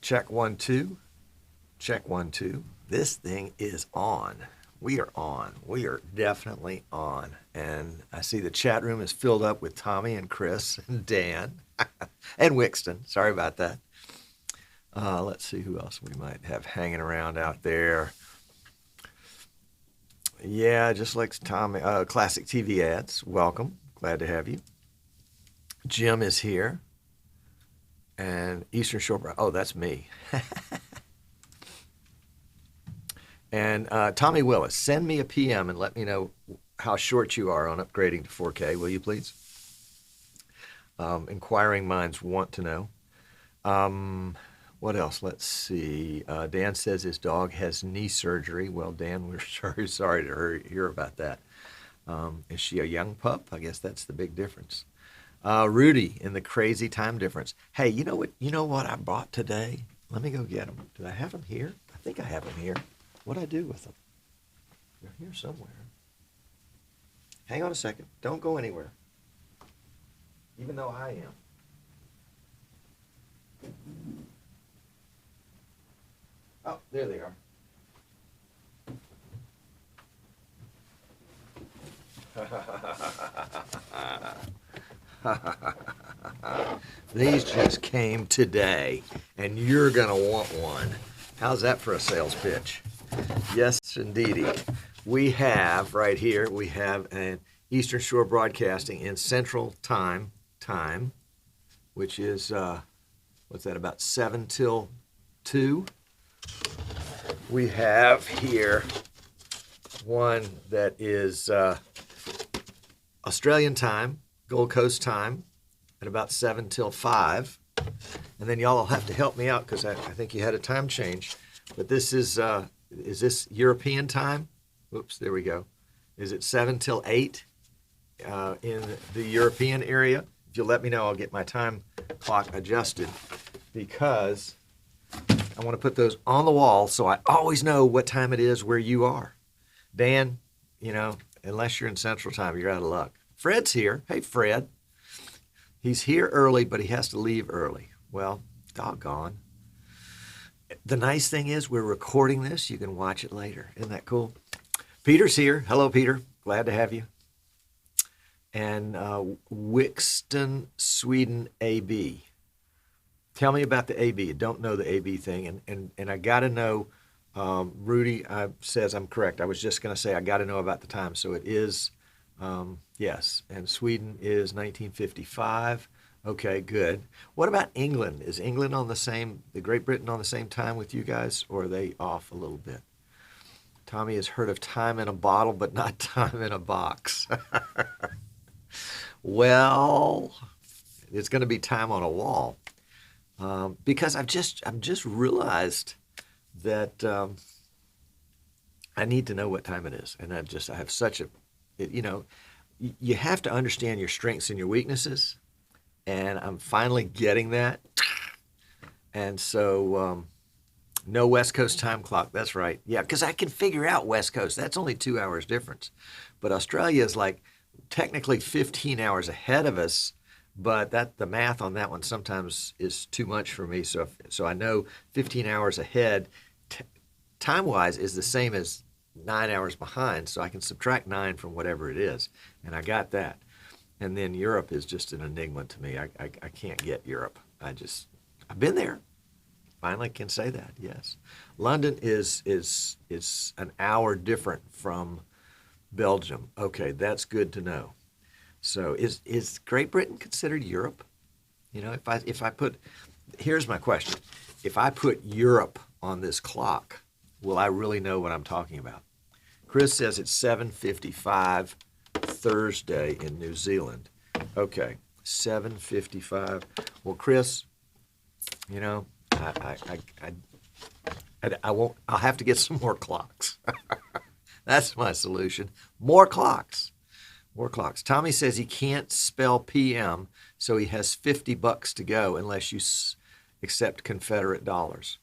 Check 1 2. Check 1 2. This thing is on. We are on. We are definitely on. And I see the chat room is filled up with Tommy and Chris and Dan and Wixton. Sorry about that. Let's see who else we might have hanging around out there. Yeah, just like Tommy, Classic TV Ads. Welcome. Glad to have you. Jim is here. And Eastern Shore, oh, that's me. And Tommy Willis, send me a PM and let me know how short you are on upgrading to 4K, will you please? Inquiring minds want to know. What else? Let's see. Dan says his dog has knee surgery. Well, Dan, we're sorry to hear about that. Is she a young pup? I guess that's the big difference. Rudy in the crazy time difference. Hey, you know what I bought today? Let me go get them. Do I have them here? I think I have them here. What'd I do with them? They're here somewhere. Hang on a second. Don't go anywhere. Even though I am. Oh, there they are. These just came today, and you're going to want one. How's that for a sales pitch? Yes, indeedy. We have right here, we have an Eastern Shore Broadcasting in Central Time, which is, what's that, about 7 till 2. We have here one that is Australian time, Gold Coast time, at about 7 till 5. And then y'all will have to help me out because I think you had a time change. But this is this European time? Oops, there we go. Is it 7 till 8 in the European area? If you'll let me know, I'll get my time clock adjusted because I want to put those on the wall so I always know what time it is where you are. Dan, unless you're in Central Time, you're out of luck. Fred's here. Hey, Fred. He's here early, but he has to leave early. Well, doggone. The nice thing is we're recording this. You can watch it later. Isn't that cool? Peter's here. Hello, Peter. Glad to have you. And Wixton, Sweden, AB. Tell me about the AB. I don't know the AB thing. And I got to know, Rudy says I'm correct. I was just going to say I got to know about the time. So it is Yes, and Sweden is 1955. Okay, good. What about England? Is England on the Great Britain on the same time with you guys, or are they off a little bit? Tommy has heard of time in a bottle, but not time in a box. Well, it's going to be time on a wall, because I've just realized that I need to know what time it is, and I have such a, you have to understand your strengths and your weaknesses, and I'm finally getting that. And so, no West Coast time clock. That's right. Yeah, because I can figure out West Coast. That's only 2 hours difference, but Australia is like technically 15 hours ahead of us. But the math on that one sometimes is too much for me. So I know 15 hours ahead, time wise, is the same as 9 hours behind. So I can subtract 9 from whatever it is, and I got that. And then Europe is just an enigma to me. I can't get Europe. I've been there. Finally can say that, yes. London is an hour different from Belgium. Okay, that's good to know. So is Great Britain considered Europe? If I put, here's my question. If I put Europe on this clock, will I really know what I'm talking about? Chris says it's 7:55 Thursday in New Zealand. Okay, 7:55. Well, Chris, I won't. I'll have to get some more clocks. That's my solution. More clocks. More clocks. Tommy says he can't spell PM, so he has $50 to go unless you accept Confederate dollars.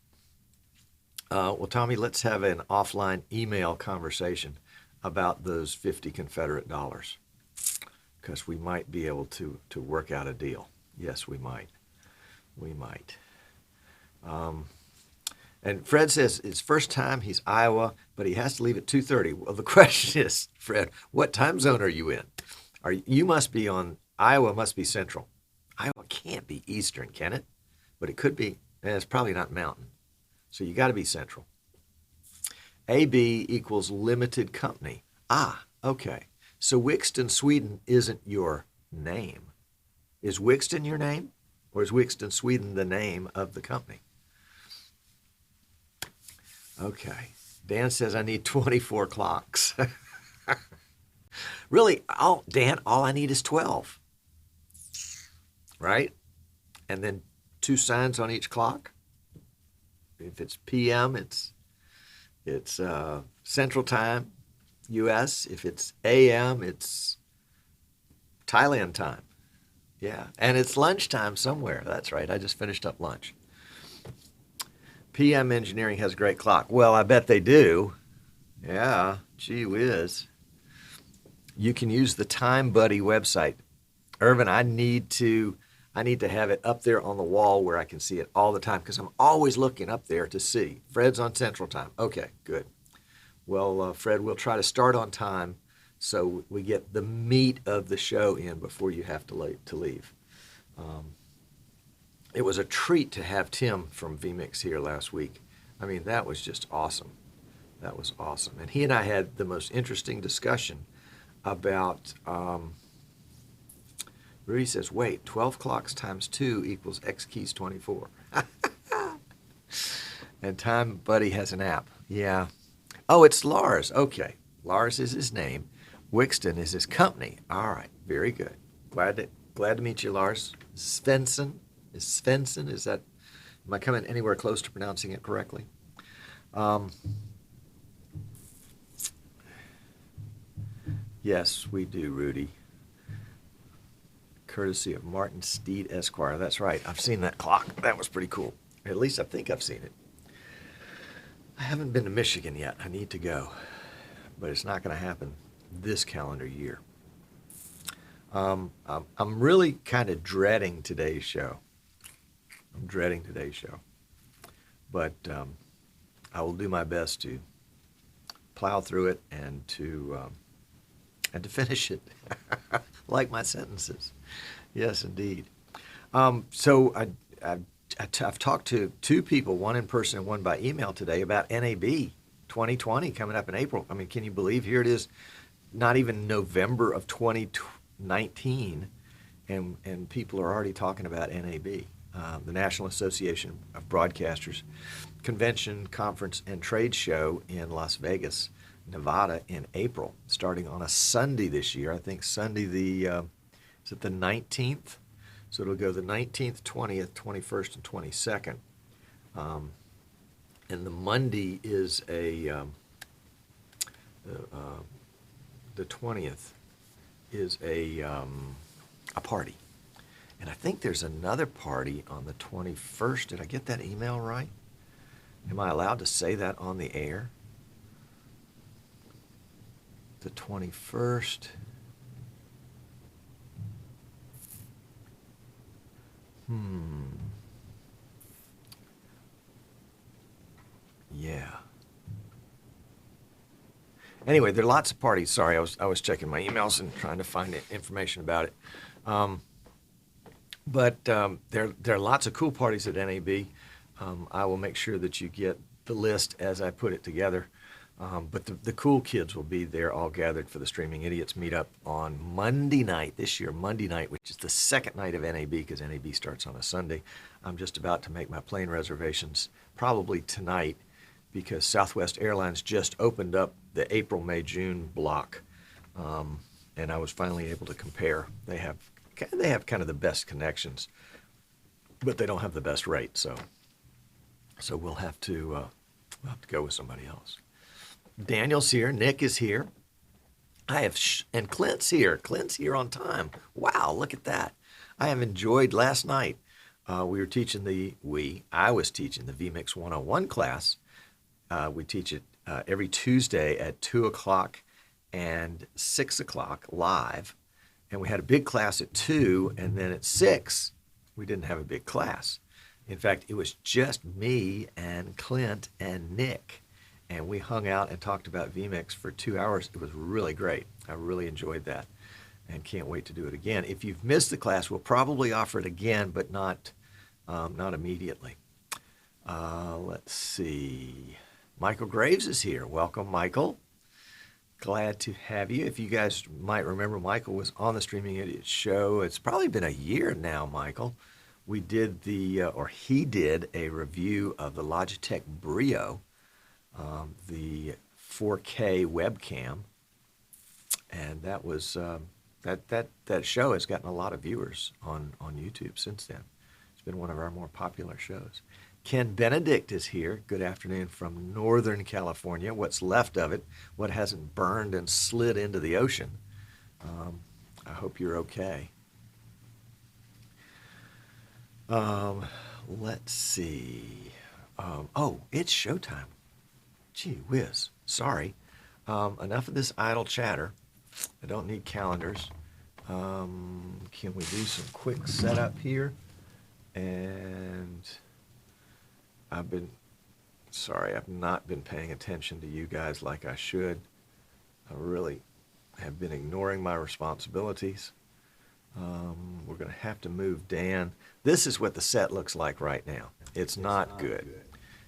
Well, Tommy, let's have an offline email conversation about those 50 Confederate dollars, because we might be able to work out a deal. Yes, we might. We might. And Fred says it's first time, he's Iowa, but he has to leave at 2:30. Well, the question is, Fred, what time zone are you in? You must be Iowa must be Central. Iowa can't be Eastern, can it? But it could be, and it's probably not Mountain. So you got to be Central. AB equals limited company. Ah, okay. So Wixton, Sweden isn't your name. Is Wixton your name? Or is Wixton, Sweden the name of the company? Okay. Dan says I need 24 clocks. Really, Dan, all I need is 12. Right? And then 2 signs on each clock. If it's PM, it's Central Time, U.S. If it's AM, it's Thailand time. Yeah, and it's lunchtime somewhere. That's right. I just finished up lunch. PM Engineering has a great clock. Well, I bet they do. Yeah, gee whiz. You can use the Time Buddy website. Irvin, I need to have it up there on the wall where I can see it all the time, because I'm always looking up there to see. Fred's on Central Time. Okay, good. Well, Fred, we'll try to start on time so we get the meat of the show in before you have to leave. It was a treat to have Tim from vMix here last week. I mean, that was just awesome. That was awesome. And he and I had the most interesting discussion about, Rudy says, wait, 12 clocks times 2 equals X keys 24. And Time Buddy has an app. Yeah. Oh, it's Lars. Okay. Lars is his name. Wixton is his company. All right. Very good. Glad to meet you, Lars. Svensson. Is that, am I coming anywhere close to pronouncing it correctly? Yes, we do, Rudy. Courtesy of Martin Steed Esquire. That's right. I've seen that clock. That was pretty cool. At least I think I've seen it. I haven't been to Michigan yet. I need to go. But it's not going to happen this calendar year. I'm really kind of dreading today's show. But I will do my best to plow through it and to finish it, like my sentences. Yes, indeed. So I've talked to 2 people, one in person and one by email today, about NAB 2020 coming up in April. I mean, can you believe here it is? not even November of 2019, and people are already talking about NAB, the National Association of Broadcasters Convention, Conference, and Trade Show in Las Vegas, Nevada in April, starting on a Sunday this year. I think Sunday is it the 19th? So it'll go the 19th, 20th, 21st, and 22nd. And the Monday is the 20th is a party. And I think there's another party on the 21st. Did I get that email right? Am I allowed to say that on the air? The 21st. Yeah. Anyway, there are lots of parties. Sorry, I was checking my emails and trying to find information about it. But there are lots of cool parties at NAB. I will make sure that you get the list as I put it together. But the cool kids will be there all gathered for the Streaming Idiots meetup on Monday night this year, Monday night, which is the second night of NAB because NAB starts on a Sunday. I'm just about to make my plane reservations probably tonight because Southwest Airlines just opened up the April, May, June block. And I was finally able to compare. They have kind of the best connections, but they don't have the best rate. So we'll have to go with somebody else. Daniel's here. Nick is here. And Clint's here. Clint's here on time. Wow, look at that. I have enjoyed last night. I was teaching the vMix 101 class. We teach it every Tuesday at 2 o'clock and 6 o'clock live. And we had a big class at 2, and then at 6, we didn't have a big class. In fact, it was just me and Clint and Nick. And we hung out and talked about vMix for 2 hours. It was really great. I really enjoyed that and can't wait to do it again. If you've missed the class, we'll probably offer it again, but not immediately. Let's see. Michael Graves is here. Welcome, Michael. Glad to have you. If you guys might remember, Michael was on the Streaming Idiot show. It's probably been a year now, Michael. He did a review of the Logitech Brio, the 4K webcam, and that was that show has gotten a lot of viewers on YouTube since then. It's been one of our more popular shows. Ken Benedict is here. Good afternoon from Northern California. What's left of it, what hasn't burned and slid into the ocean. I hope you're okay. Let's see. It's showtime. Gee whiz. Sorry. Enough of this idle chatter. I don't need calendars. Can we do some quick setup here? And I've not been paying attention to you guys like I should. I really have been ignoring my responsibilities. We're going to have to move Dan. This is what the set looks like right now. It's not good.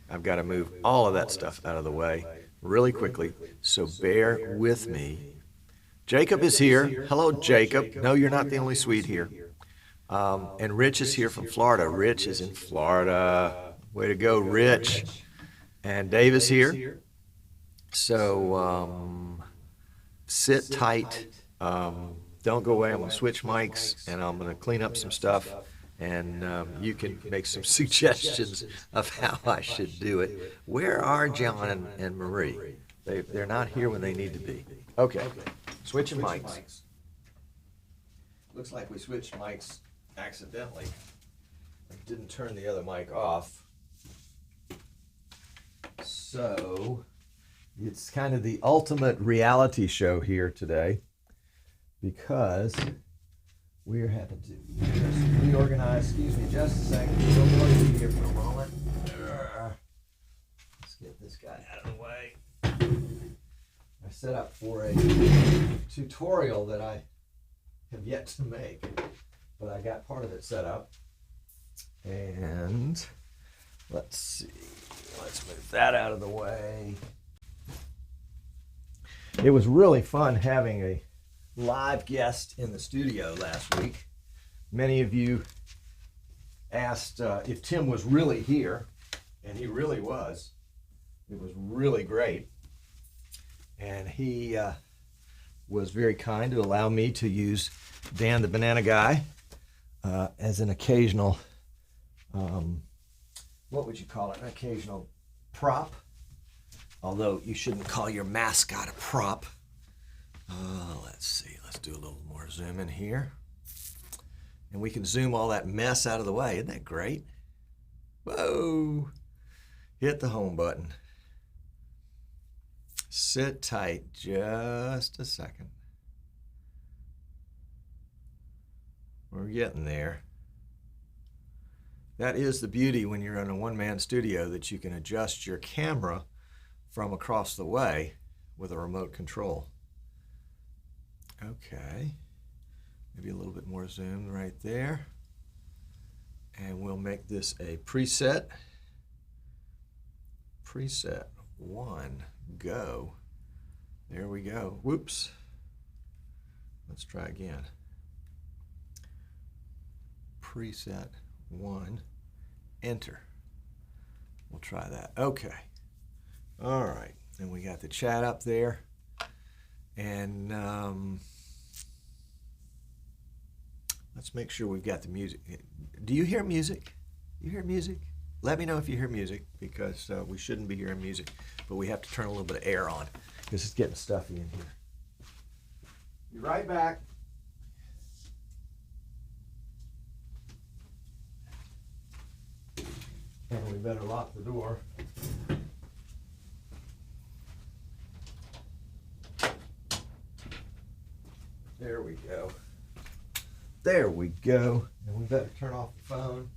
I've got to move all of that stuff out of the way really quickly, so bear with me. Jacob is here. Hello, Jacob. No, you're not the only Swede here. And Rich is here from Florida. Rich is in Florida. Way to go, Rich. And Dave is here. So sit tight. Don't go away. I'm going to switch mics, and I'm going to clean up some stuff. And you can make some suggestions of how I should do it. Where are John and Marie? They're not here when they need to be. Okay, switching mics. Looks like we switched mics accidentally. I didn't turn the other mic off. So it's kind of the ultimate reality show here today because we're having to just reorganize. Excuse me just a second. We'll be here for a moment. Let's get this guy out of the way. I set up for a tutorial that I have yet to make, but I got part of it set up. And let's see. Let's move that out of the way. It was really fun having a live guest in the studio last week. Many of you asked if Tim was really here, and he really was. It was really great. And he was very kind to allow me to use Dan the Banana Guy as an occasional, what would you call it, an occasional prop. Although you shouldn't call your mascot a prop. Let's see, let's do a little more zoom in here. And we can zoom all that mess out of the way. Isn't that great? Whoa! Hit the home button. Sit tight just a second. We're getting there. That is the beauty when you're in a one-man studio, that you can adjust your camera from across the way with a remote control. Okay, maybe a little bit more zoom right there. And we'll make this a preset. Preset 1, go. There we go. Whoops. Let's try again. Preset 1, enter. We'll try that. Okay. All right. And we got the chat up there. And let's make sure we've got the music. Do you hear music? You hear music? Let me know if you hear music, because we shouldn't be hearing music, but we have to turn a little bit of air on because it's getting stuffy in here. Be right back. And we better lock the door. There we go. There we go. And we better turn off the phone.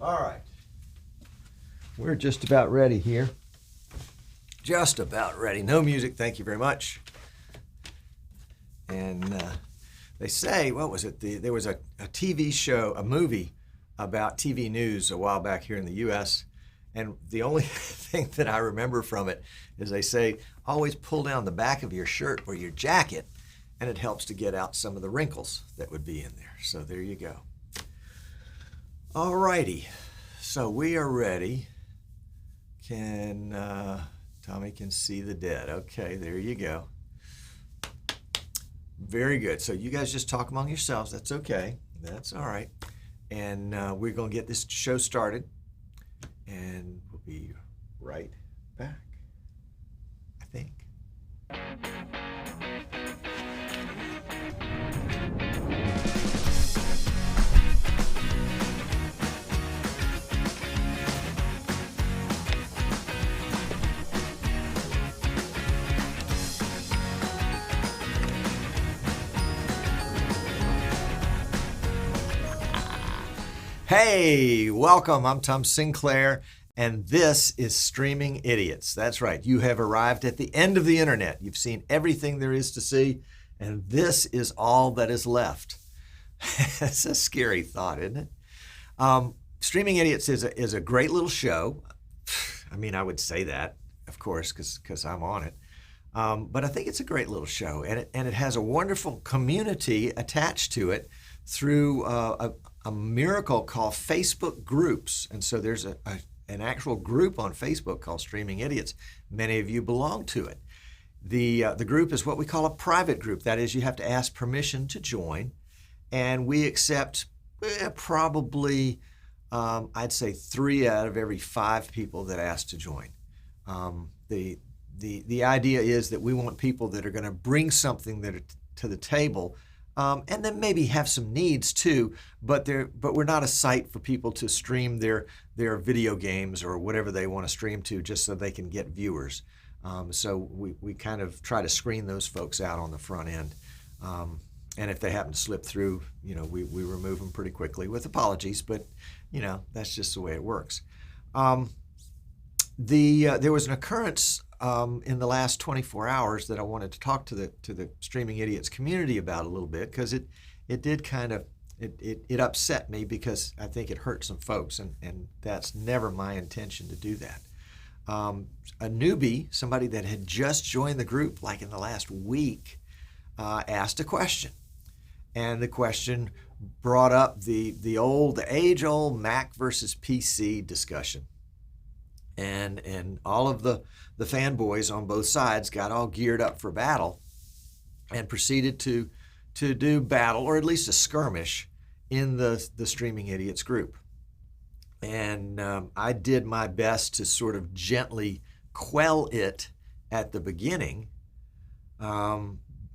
All right. We're just about ready here. Just about ready. No music, thank you very much. And they say, what was it? There was a TV show, a movie about TV news a while back here in the U.S. And the only thing that I remember from it is they say, always pull down the back of your shirt or your jacket, and it helps to get out some of the wrinkles that would be in there. So there you go. All righty. So we are ready. Tommy can see the dead. Okay, there you go. Very good. So you guys just talk among yourselves. That's okay. That's all right. And we're going to get this show started. And we'll be right back, I think. Hey, welcome. I'm Tom Sinclair, and this is Streaming Idiots. That's right. You have arrived at the end of the internet. You've seen everything there is to see, and this is all that is left. It's a scary thought, isn't it? Streaming Idiots is a great little show. I mean, I would say that, of course, because I'm on it. But I think it's a great little show, and it has a wonderful community attached to it through a miracle called Facebook groups. And so there's an actual group on Facebook called Streaming Idiots. Many of you belong to it. The group is what we call a private group. That is, you have to ask permission to join. And we accept probably, I'd say 3 out of every 5 people that ask to join. The idea is that we want people that are going to bring something to the table, and then maybe have some needs too, but we're not a site for people to stream their video games or whatever they want to stream to just so they can get viewers. So we kind of try to screen those folks out on the front end. And if they happen to slip through, we remove them pretty quickly with apologies, but that's just the way it works. There was an occurrence in the last 24 hours that I wanted to talk to the Streaming Idiots community about a little bit, because it did kind of, it upset me because I think it hurt some folks, and that's never my intention to do that. A newbie, somebody that had just joined the group like in the last week, asked a question. And the question brought up the age-old Mac versus PC discussion. And all of the fanboys on both sides got all geared up for battle and proceeded to do battle, or at least a skirmish, in the Streaming Idiots group. And I did my best to sort of gently quell it at the beginning,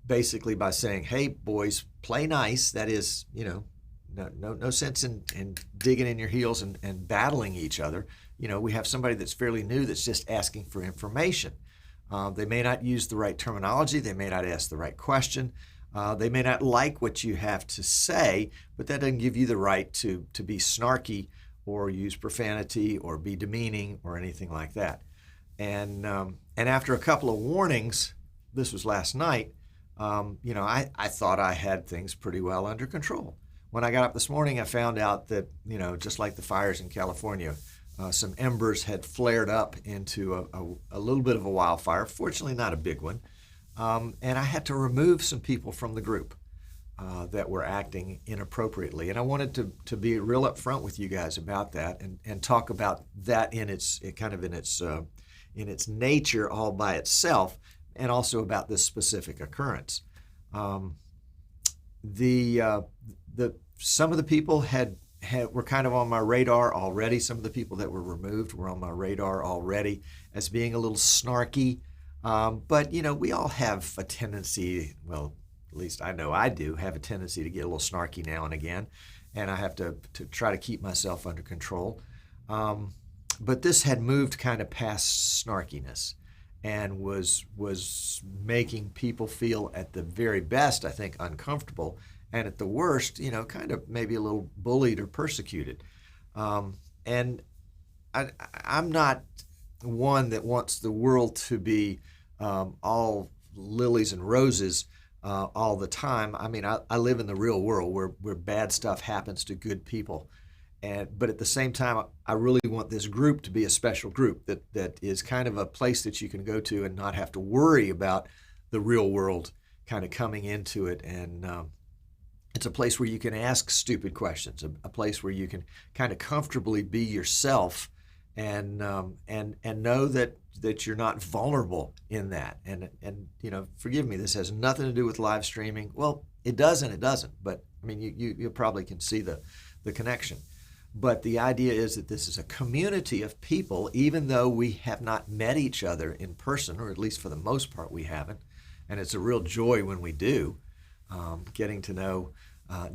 basically by saying, hey, boys, play nice. That is, no sense in digging in your heels and battling each other. We have somebody that's fairly new that's just asking for information. They may not use the right terminology. They may not ask the right question. They may not like what you have to say, but that doesn't give you the right to be snarky or use profanity or be demeaning or anything like that. And after a couple of warnings, this was last night, I thought I had things pretty well under control. When I got up this morning, I found out that, just like the fires in California, some embers had flared up into a little bit of a wildfire, fortunately not a big one. And I had to remove some people from the group that were acting inappropriately. And I wanted to be real upfront with you guys about that and talk about that in its nature all by itself, and also about this specific occurrence. Some of the people were kind of on my radar already. Some of the people that were removed were on my radar already as being a little snarky. But, we all have a tendency, well, at least I know I do, have a tendency to get a little snarky now and again, and I have to try to keep myself under control. But this had moved kind of past snarkiness and was making people feel, at the very best, I think, uncomfortable, and at the worst, kind of maybe a little bullied or persecuted. And I'm not one that wants the world to be all lilies and roses all the time. I mean, I live in the real world where bad stuff happens to good people. But at the same time, I really want this group to be a special group that is kind of a place that you can go to and not have to worry about the real world kind of coming into it. And it's a place where you can ask stupid questions, a place where you can kind of comfortably be yourself and know that you're not vulnerable in that. And forgive me, this has nothing to do with live streaming. Well, it does and it doesn't, but I mean, you probably can see the connection. But the idea is that this is a community of people, even though we have not met each other in person, or at least for the most part we haven't. And it's a real joy when we do, getting to know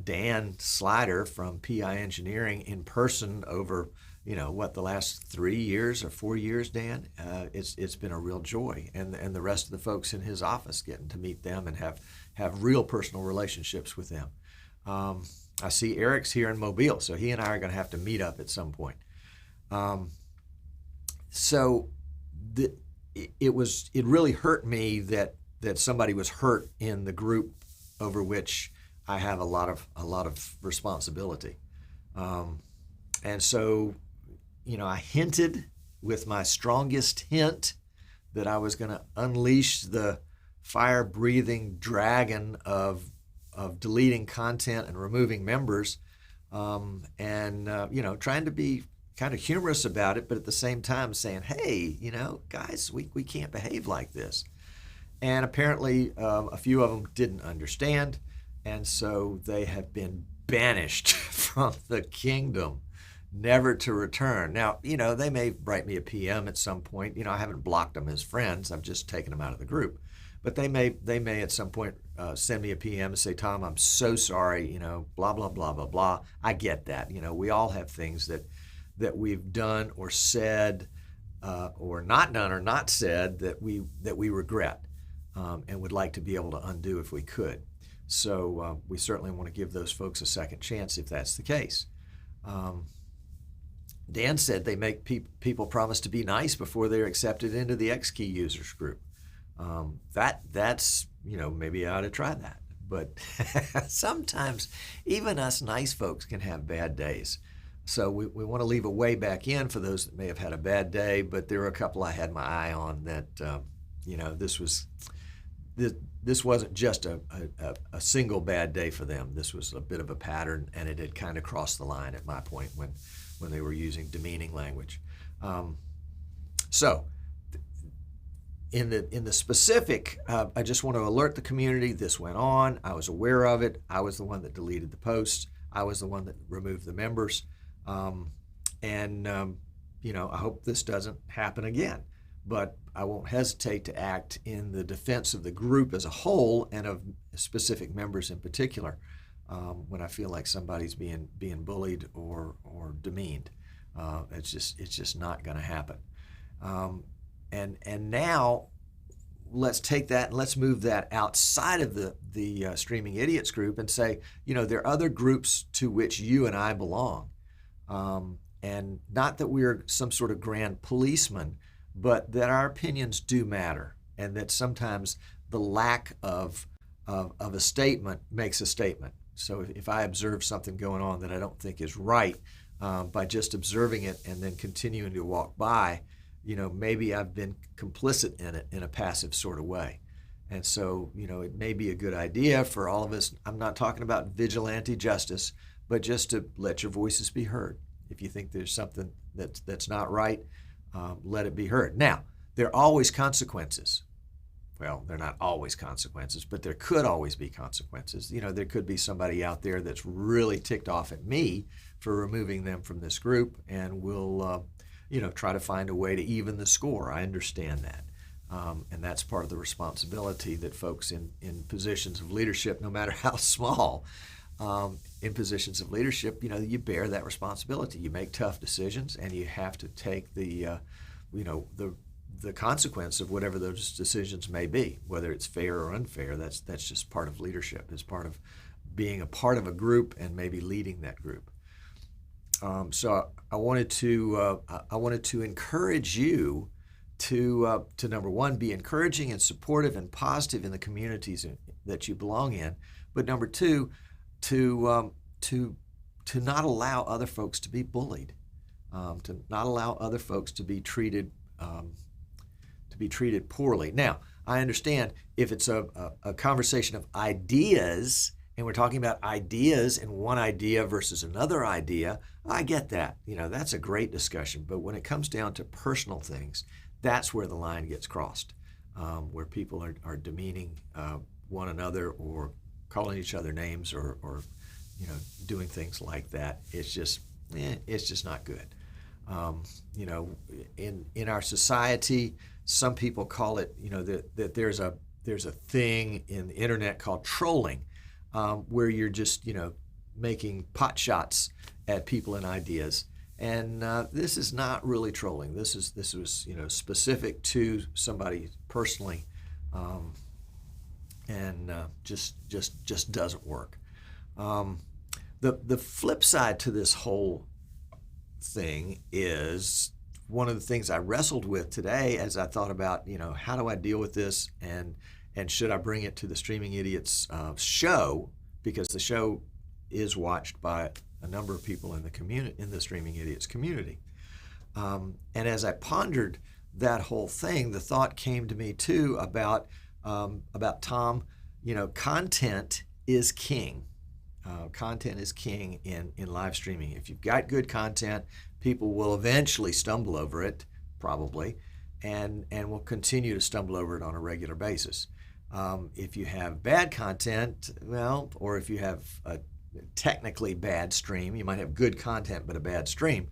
Dan Slider from PI Engineering in person over, the last 3 years or 4 years, Dan. It's been a real joy. And the rest of the folks in his office, getting to meet them and have real personal relationships with them. I see Eric's here in Mobile, so he and I are going to have to meet up at some point. It really hurt me that somebody was hurt in the group over which I have a lot of responsibility. And so, I hinted with my strongest hint that I was going to unleash the fire-breathing dragon of deleting content and removing members, trying to be kind of humorous about it, but at the same time saying, hey, guys, we can't behave like this. And apparently a few of them didn't understand, and so they have been banished from the kingdom, never to return. Now, they may write me a PM at some point. I haven't blocked them as friends. I've just taken them out of the group. But they may at some point send me a PM and say, Tom, I'm so sorry, blah, blah, blah, blah, blah. I get that. We all have things that we've done or said or not done or not said that we regret and would like to be able to undo if we could. So we certainly want to give those folks a second chance if that's the case. Dan said they make people promise to be nice before they're accepted into the X-Key users group. That's maybe I ought to try that. but sometimes even us nice folks can have bad days. So we want to leave a way back in for those that may have had a bad day, but there were a couple I had my eye on that, this wasn't just a single bad day for them. This was a bit of a pattern, and it had kind of crossed the line at my point when they were using demeaning language. So in the specific, I just want to alert the community this went on. I was aware of it. I was the one that deleted the posts. I was the one that removed the members. I hope this doesn't happen again. But I won't hesitate to act in the defense of the group as a whole and of specific members in particular when I feel like somebody's being bullied or demeaned. It's just not going to happen. And now let's take that and let's move that outside of the Streaming Idiots group and say, there are other groups to which you and I belong. And not that we're some sort of grand policeman, but that our opinions do matter, and that sometimes the lack of a statement makes a statement. So if I observe something going on that I don't think is right, by just observing it and then continuing to walk by, maybe I've been complicit in it in a passive sort of way. And so, it may be a good idea for all of us. I'm not talking about vigilante justice, but just to let your voices be heard. If you think there's something that's not right, let it be heard. Now, there are always consequences. Well, they're not always consequences, but there could always be consequences. There could be somebody out there that's really ticked off at me for removing them from this group, and we'll, try to find a way to even the score. I understand that. And that's part of the responsibility that folks in positions of leadership, no matter how small, in positions of leadership, you bear that responsibility. You make tough decisions, and you have to take the consequence of whatever those decisions may be, whether it's fair or unfair. That's just part of leadership. It's part of being a part of a group and maybe leading that group. So I wanted to encourage you to number one, be encouraging and supportive and positive in the communities that you belong in, but number two, to not allow other folks to be bullied, to not allow other folks to be treated poorly. Now, I understand if it's a conversation of ideas, and we're talking about ideas and one idea versus another idea, I get that. That's a great discussion. But when it comes down to personal things, that's where the line gets crossed, where people are demeaning one another or calling each other names or doing things like that. It's just not good. In our society, some people call it, that there's a thing in the internet called trolling, where you're just, making pot shots at people and ideas. And this is not really trolling. This was specific to somebody personally, and just doesn't work. The flip side to this whole thing is one of the things I wrestled with today as I thought about, how do I deal with this, and should I bring it to the Streaming Idiots show, because the show is watched by a number of people in the community, in the Streaming Idiots community. And as I pondered that whole thing, the thought came to me too about Tom. Content is king. Content is king in live streaming. If you've got good content, people will eventually stumble over it, probably, and will continue to stumble over it on a regular basis. If you have bad content, or if you have a technically bad stream, you might have good content but a bad stream,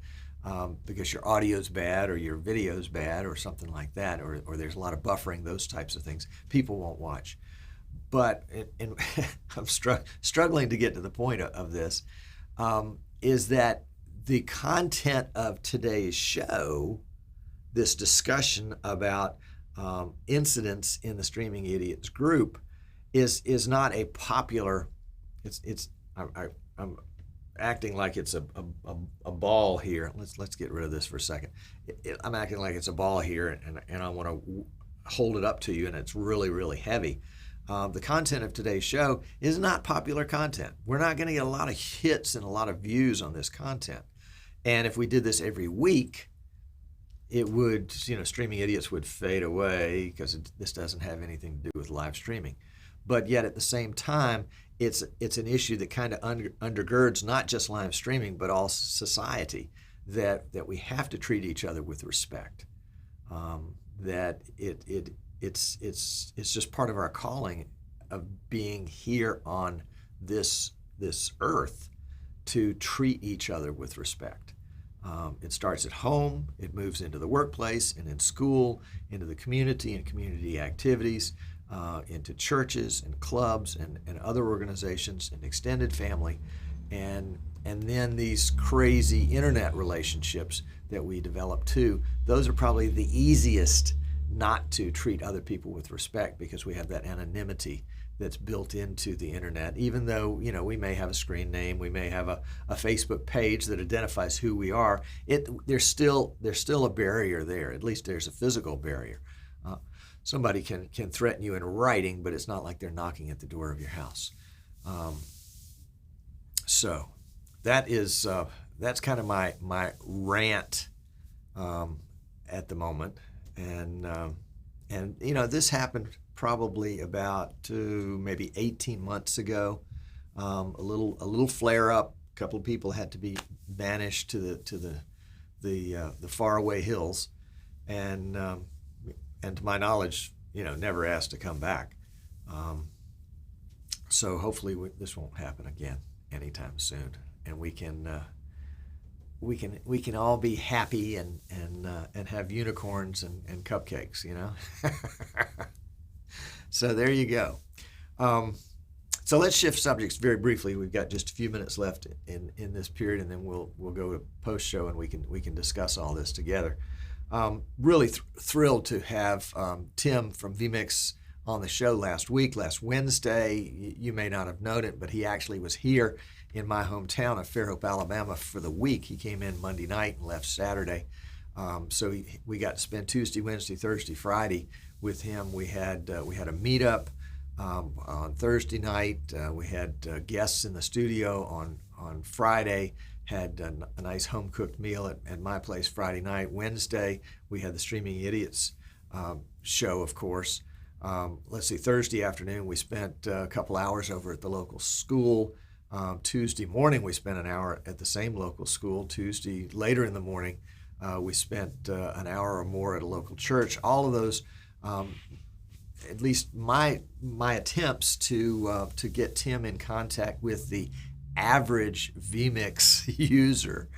because your audio's bad or your video's bad or something like that, or there's a lot of buffering, those types of things, people won't watch. But and I'm struggling to get to the point of this, is that the content of today's show, this discussion about incidents in the Streaming Idiots group, is not a popular. I'm acting like it's a ball here. Let's get rid of this for a second. I'm acting like it's a ball here, and I want to hold it up to you, and it's really, really heavy. The content of today's show is not popular content. We're not going to get a lot of hits and a lot of views on this content. And if we did this every week, it would, Streaming Idiots would fade away because this doesn't have anything to do with live streaming. But yet at the same time, it's an issue that kind of undergirds not just live streaming, but all society, that we have to treat each other with respect. That it's just part of our calling of being here on this earth to treat each other with respect. It starts at home, it moves into the workplace and in school, into the community and community activities, into churches and clubs and other organizations and extended family, and then these crazy internet relationships that we develop too. Those are probably the easiest not to treat other people with respect, because we have that anonymity that's built into the internet. Even though we may have a screen name, we may have a Facebook page that identifies who we are, there's still a barrier there. At least there's a physical barrier. Somebody can threaten you in writing, but it's not like they're knocking at the door of your house. So that's kind of my rant at the moment, and this happened probably about maybe 18 months ago. A little flare up. A couple of people had to be banished to the faraway hills, and to my knowledge, never asked to come back. So hopefully this won't happen again anytime soon, and we can all be happy and have unicorns and cupcakes, So there you go. So let's shift subjects very briefly. We've got just a few minutes left in this period, and then we'll go to post show and we can discuss all this together. Really thrilled to have Tim from vMix on the show last Wednesday. You may not have known it, but he actually was here in my hometown of Fairhope, Alabama for the week. He came in Monday night and left Saturday. So we got to spend Tuesday, Wednesday, Thursday, Friday with him. We had a meetup on Thursday night. We had guests in the studio on Friday. Had a nice home-cooked meal at my place Friday night. Wednesday, we had the Streaming Idiots show, of course. Thursday afternoon, we spent a couple hours over at the local school. Tuesday morning, we spent an hour at the same local school. Tuesday, later in the morning, we spent an hour or more at a local church. All of those, at least my attempts to get Tim in contact with the average vMix user.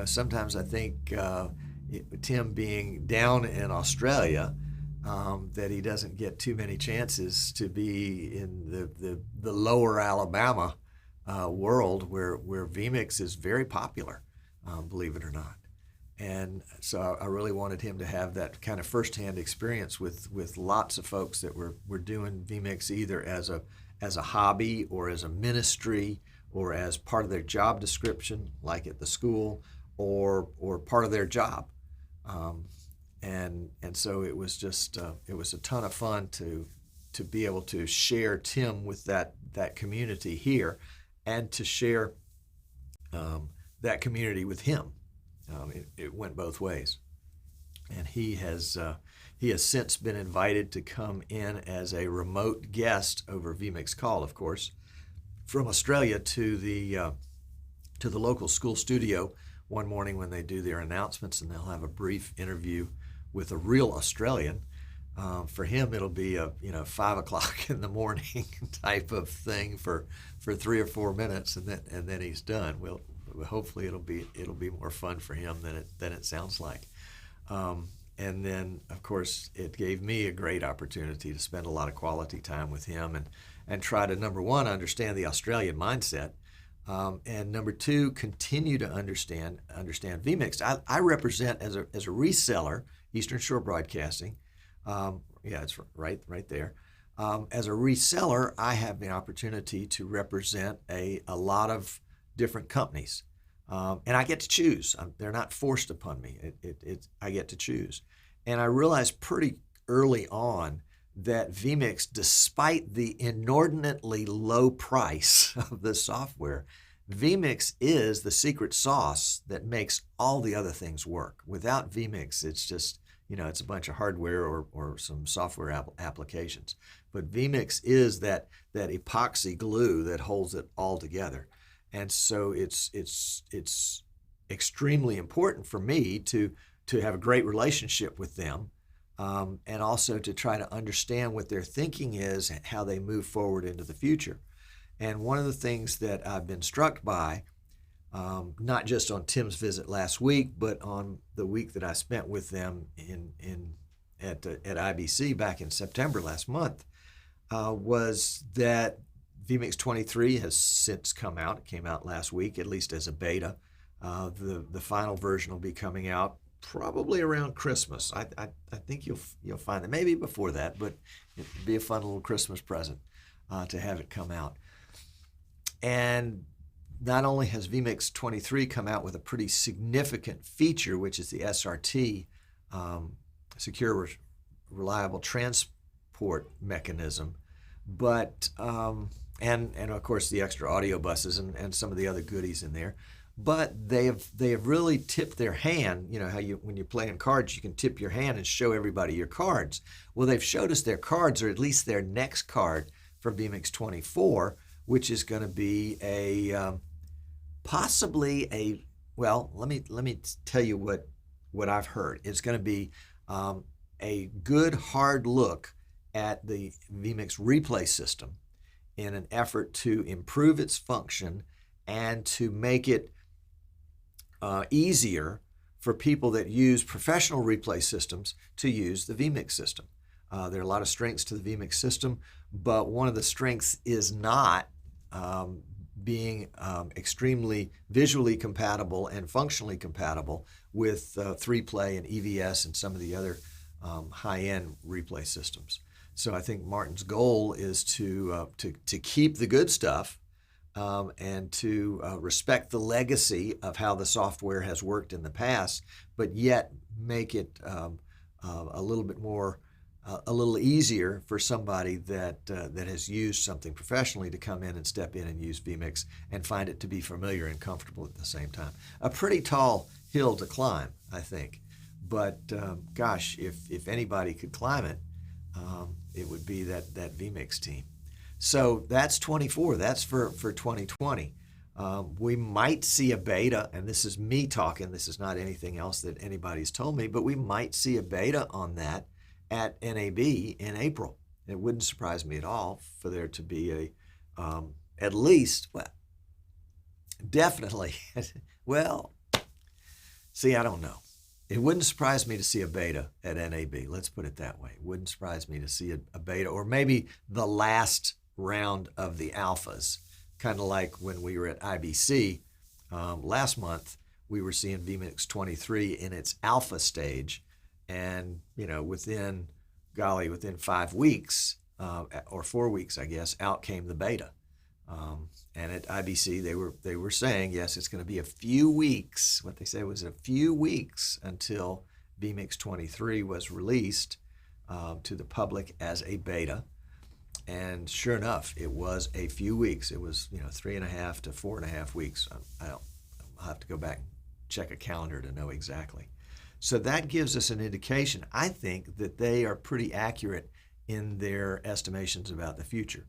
Sometimes I think Tim being down in Australia, that he doesn't get too many chances to be in the lower Alabama world where vMix is very popular, believe it or not. And so I really wanted him to have that kind of firsthand experience with lots of folks that were doing vMix either as a hobby or as a ministry or as part of their job description, like at the school, or part of their job. And so it was just it was a ton of fun to be able to share Tim with that community here, and to share that community with him. It went both ways, and he has since been invited to come in as a remote guest over vMix Call, of course, from Australia to the local school studio one morning when they do their announcements, and they'll have a brief interview with a real Australian. For him, it'll be a 5 o'clock in the morning type of thing for 3 or 4 minutes, and then he's done. Hopefully it'll be more fun for him than it sounds like. And then, of course, it gave me a great opportunity to spend a lot of quality time with him and try to, number one, understand the Australian mindset, and number two, continue to understand vMix. I represent as a reseller Eastern Shore Broadcasting. It's right there. As a reseller, I have the opportunity to represent a lot of different companies, and I get to choose. They're not forced upon me. I get to choose. And I realized pretty early on that vMix, despite the inordinately low price of the software, vMix is the secret sauce that makes all the other things work. Without vMix, it's just, it's a bunch of hardware or some software applications. But vMix is that epoxy glue that holds it all together. And so it's extremely important for me to have a great relationship with them, and also to try to understand what their thinking is and how they move forward into the future. And one of the things that I've been struck by, not just on Tim's visit last week, but on the week that I spent with them at IBC back in September last month, was that vMix 23 has since come out. It came out last week, at least as a beta. The final version will be coming out probably around Christmas. I think you'll find that maybe before that, but it'd be a fun little Christmas present to have it come out. And not only has vMix 23 come out with a pretty significant feature, which is the SRT, Secure Reliable Transport Mechanism, but and of course the extra audio buses and some of the other goodies in there. But they have really tipped their hand. You know how when you're playing cards, you can tip your hand and show everybody your cards. Well, they've showed us their cards, or at least their next card for vMix 24, which is going to be possibly a, well, let me tell you what I've heard. It's going to be a good hard look at the vMix replay system in an effort to improve its function and to make it easier for people that use professional replay systems to use the vMix system. There are a lot of strengths to the vMix system, but one of the strengths is not being extremely visually compatible and functionally compatible with 3Play and EVS and some of the other high-end replay systems. So I think Martin's goal is to keep the good stuff and to respect the legacy of how the software has worked in the past, but yet make it a little bit more, a little easier for somebody that has used something professionally to come in and step in and use vMix and find it to be familiar and comfortable at the same time. A pretty tall hill to climb, I think, but gosh, if anybody could climb it, it would be that vMix team. So that's 24. That's for 2020. We might see a beta, and this is me talking. This is not anything else that anybody's told me, but we might see a beta on that at NAB in April. It wouldn't surprise me at all for there to be at least, well, definitely, well, see, I don't know. It wouldn't surprise me to see a beta at NAB. Let's put it that way. It wouldn't surprise me to see a beta, or maybe the last round of the alphas, kind of like when we were at IBC last month. We were seeing vMix 23 in its alpha stage, and within 5 weeks or 4 weeks, I guess, out came the beta. And at IBC, they were saying, yes, it's going to be a few weeks. What they said was a few weeks until vMix 23 was released to the public as a beta. And sure enough, it was a few weeks. It was 3.5 to 4.5 weeks. I'll have to go back and check a calendar to know exactly. So that gives us an indication, I think, that they are pretty accurate in their estimations about the future.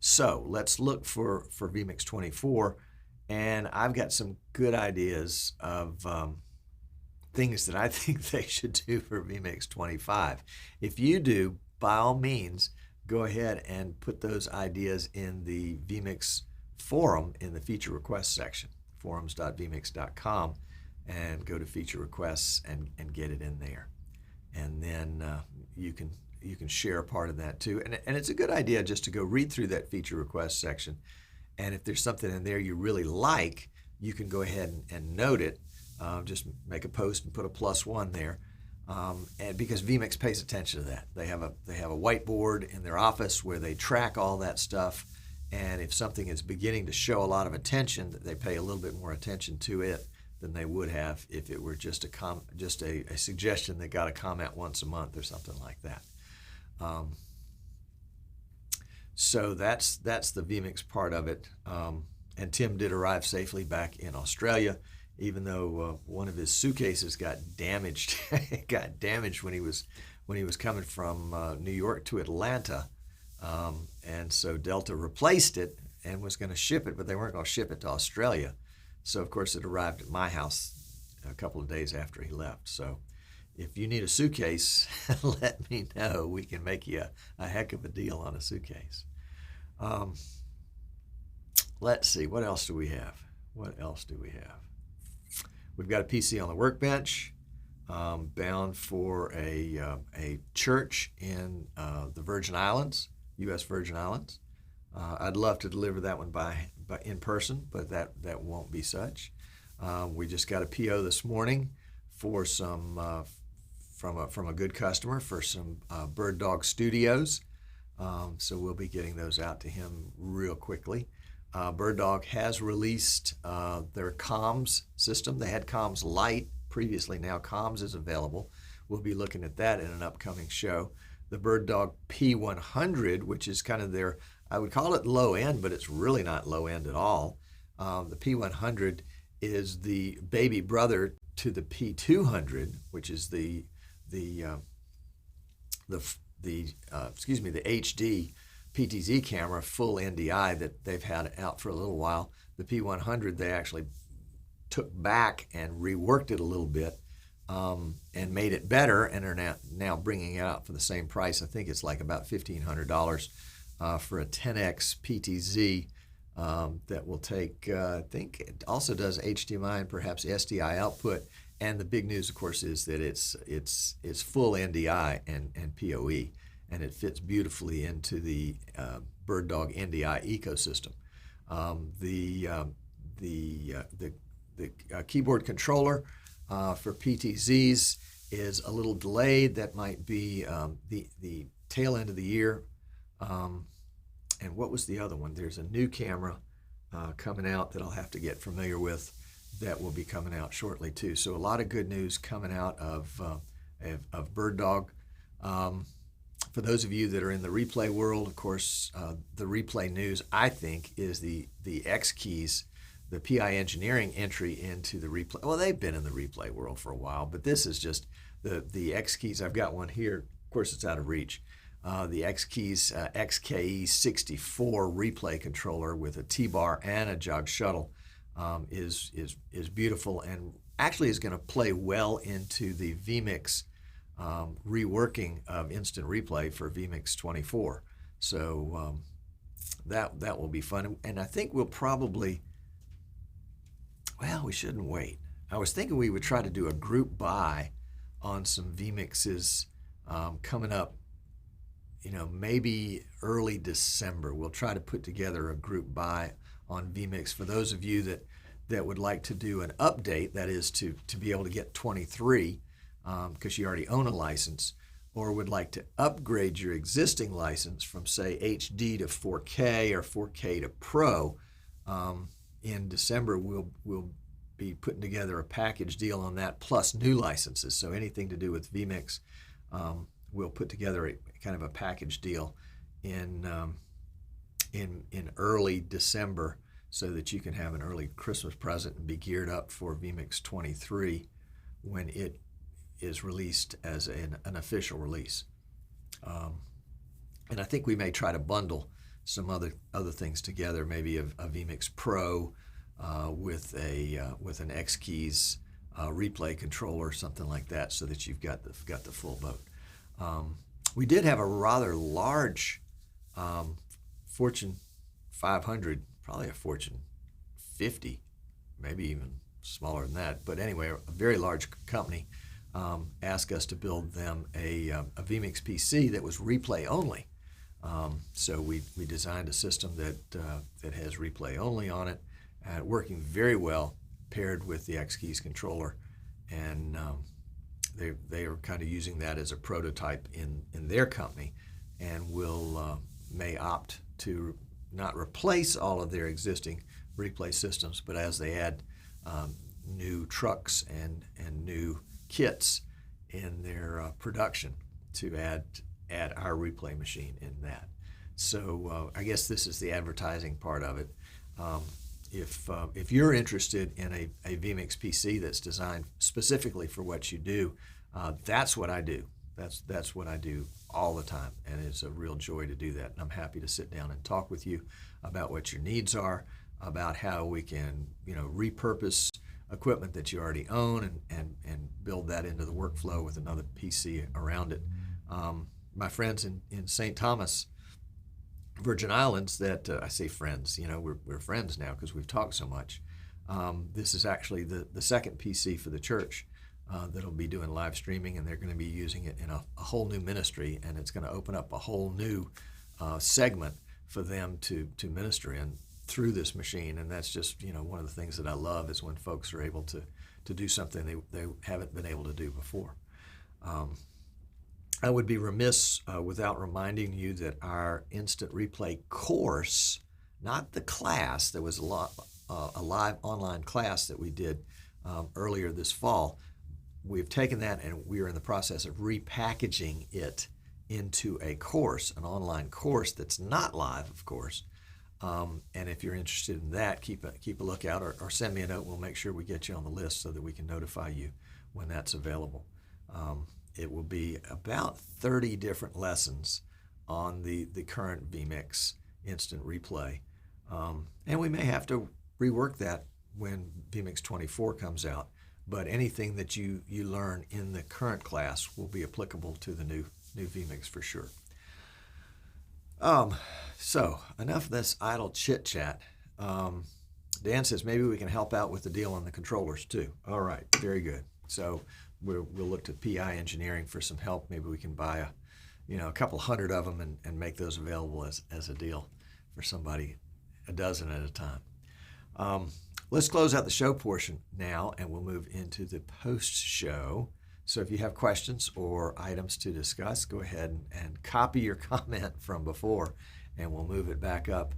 So let's look for vMix 24, and I've got some good ideas of things that I think they should do for vMix 25. If you do, by all means, go ahead and put those ideas in the vMix forum in the feature requests section, forums.vmix.com, and go to feature requests and get it in there. And then you can share a part of that too. And it's a good idea just to go read through that feature request section. And if there's something in there you really like, you can go ahead and note it. Just make a post and put a +1 there. And because vMix pays attention to that. They have a whiteboard in their office where they track all that stuff. And if something is beginning to show a lot of attention, they pay a little bit more attention to it than they would have if it were just a suggestion that got a comment once a month or something like that. So that's the vMix part of it. And Tim did arrive safely back in Australia, even though one of his suitcases got damaged. It got damaged when he was coming from New York to Atlanta, and so Delta replaced it and was going to ship it, but they weren't going to ship it to Australia. So of course it arrived at my house a couple of days after he left. So if you need a suitcase, let me know. We can make you a heck of a deal on a suitcase. Let's see, what else do we have? We've got a PC on the workbench, bound for a church in the Virgin Islands, U.S. Virgin Islands. I'd love to deliver that one by in person, but that won't be such. We just got a PO this morning for some from a good customer for some Bird Dog Studios. So we'll be getting those out to him real quickly. Bird Dog has released their comms system. They had comms Lite previously. Now comms is available. We'll be looking at that in an upcoming show. The Bird Dog P100, which is kind of their, I would call it low end, but it's really not low end at all. The P100 is the baby brother to the P200, which is the HD PTZ camera, full NDI that they've had out for a little while. The P100 they actually took back and reworked it a little bit and made it better, and are now bringing it out for the same price. I think it's like about $1,500 for a 10x PTZ that will take, I think it also does HDMI and perhaps SDI output. And the big news, of course, is that it's full NDI and PoE, and it fits beautifully into the Bird Dog NDI ecosystem. The keyboard controller for PTZs is a little delayed. That might be the tail end of the year. And what was the other one? There's a new camera coming out that I'll have to get familiar with that will be coming out shortly too. So a lot of good news coming out of Bird Dog. For those of you that are in the replay world, of course, the replay news, I think, is the X keys, the PI Engineering entry into the replay. Well, they've been in the replay world for a while, but this is just the X keys. I've got one here. Of course, it's out of reach. The X keys XKE64 replay controller with a T-bar and a jog shuttle is beautiful, and actually is going to play well into the vMix reworking of instant replay for vMix 24. So that will be fun, and I think we'll probably, well, we shouldn't wait. I was thinking we would try to do a group buy on some vMixes coming up, maybe early December. We'll try to put together a group buy on vMix for those of you that would like to do an update, that is to be able to get 23 because you already own a license, or would like to upgrade your existing license from, say, HD to 4K or 4K to Pro. In December, we'll be putting together a package deal on that, plus new licenses. So anything to do with vMix, we'll put together a kind of a package deal in early December, so that you can have an early Christmas present and be geared up for vMix 23 when it is released as an official release. And I think we may try to bundle some other things together, maybe a vMix Pro with an X Keys replay controller, something like that, so that you've got the full boat. We did have a rather large Fortune 500, probably a Fortune 50, maybe even smaller than that. But anyway, a very large company asked us to build them a vMix PC that was replay only. So we designed a system that has replay only on it, working very well paired with the X Keys controller, and they are kind of using that as a prototype in their company, and may opt to not replace all of their existing replay systems, but as they add new trucks and new kits in their production to add our replay machine in that. So I guess this is the advertising part of it. If you're interested in a vMix PC that's designed specifically for what you do, that's what I do. That's what I do all the time, and it's a real joy to do that. And I'm happy to sit down and talk with you about what your needs are, about how we can, repurpose equipment that you already own and build that into the workflow with another PC around it. My friends in St. Thomas, Virgin Islands, that I say friends, we're friends now because we've talked so much. This is actually the second PC for the church that'll be doing live streaming, and they're going to be using it in a whole new ministry, and it's going to open up a whole new segment for them to minister in through this machine. And that's just, one of the things that I love is when folks are able to do something they haven't been able to do before. I would be remiss without reminding you that our instant replay course, not the class, there was a live online class that we did earlier this fall. We've taken that and we are in the process of repackaging it into a course, an online course that's not live, of course. And if you're interested in that, keep a lookout or send me a note. We'll make sure we get you on the list so that we can notify you when that's available. It will be about 30 different lessons on the current vMix instant replay. And we may have to rework that when vMix 24 comes out. But anything that you learn in the current class will be applicable to the new vMix for sure. So enough of this idle chit-chat. Dan says maybe we can help out with the deal on the controllers too. All right, very good. So we'll look to PI Engineering for some help. Maybe we can buy a couple hundred of them and make those available as a deal for somebody, a dozen at a time. Let's close out the show portion now, and we'll move into the post-show. So if you have questions or items to discuss, go ahead and copy your comment from before, and we'll move it back up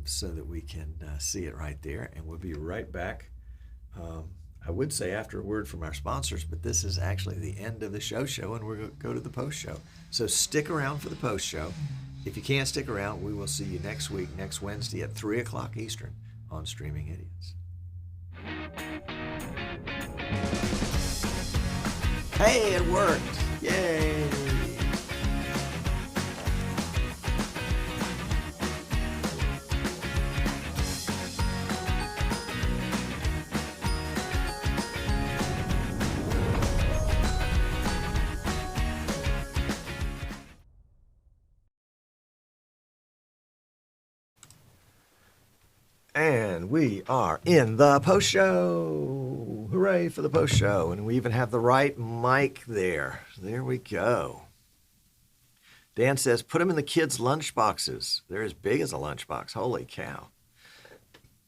so that we can see it right there. And we'll be right back. I would say after a word from our sponsors, but this is actually the end of the show, and we're going to go to the post-show. So stick around for the post-show. If you can't stick around, we will see you next week, next Wednesday at 3 o'clock Eastern on Streaming Idiots. Hey, it worked! Yay! And we are in the post show. Hooray for the post show. And we even have the right mic there. There we go. Dan says, put them in the kids' lunch boxes. They're as big as a lunchbox. Holy cow.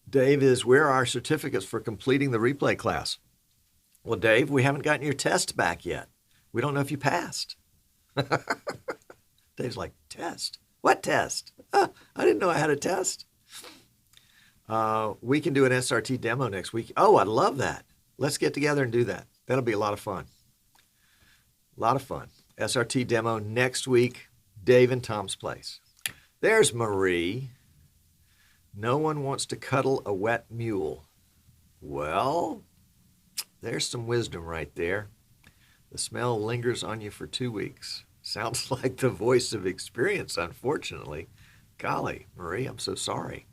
Dave is, where are our certificates for completing the replay class? Well, Dave, we haven't gotten your test back yet. We don't know if you passed. Dave's like, test? What test? I didn't know I had a test. We can do an SRT demo next week. Oh, I'd love that. Let's get together and do that. That'll be a lot of fun. A lot of fun. SRT demo next week, Dave and Tom's place. There's Marie. No one wants to cuddle a wet mule. Well, there's some wisdom right there. The smell lingers on you for 2 weeks. Sounds like the voice of experience, unfortunately. Golly, Marie, I'm so sorry.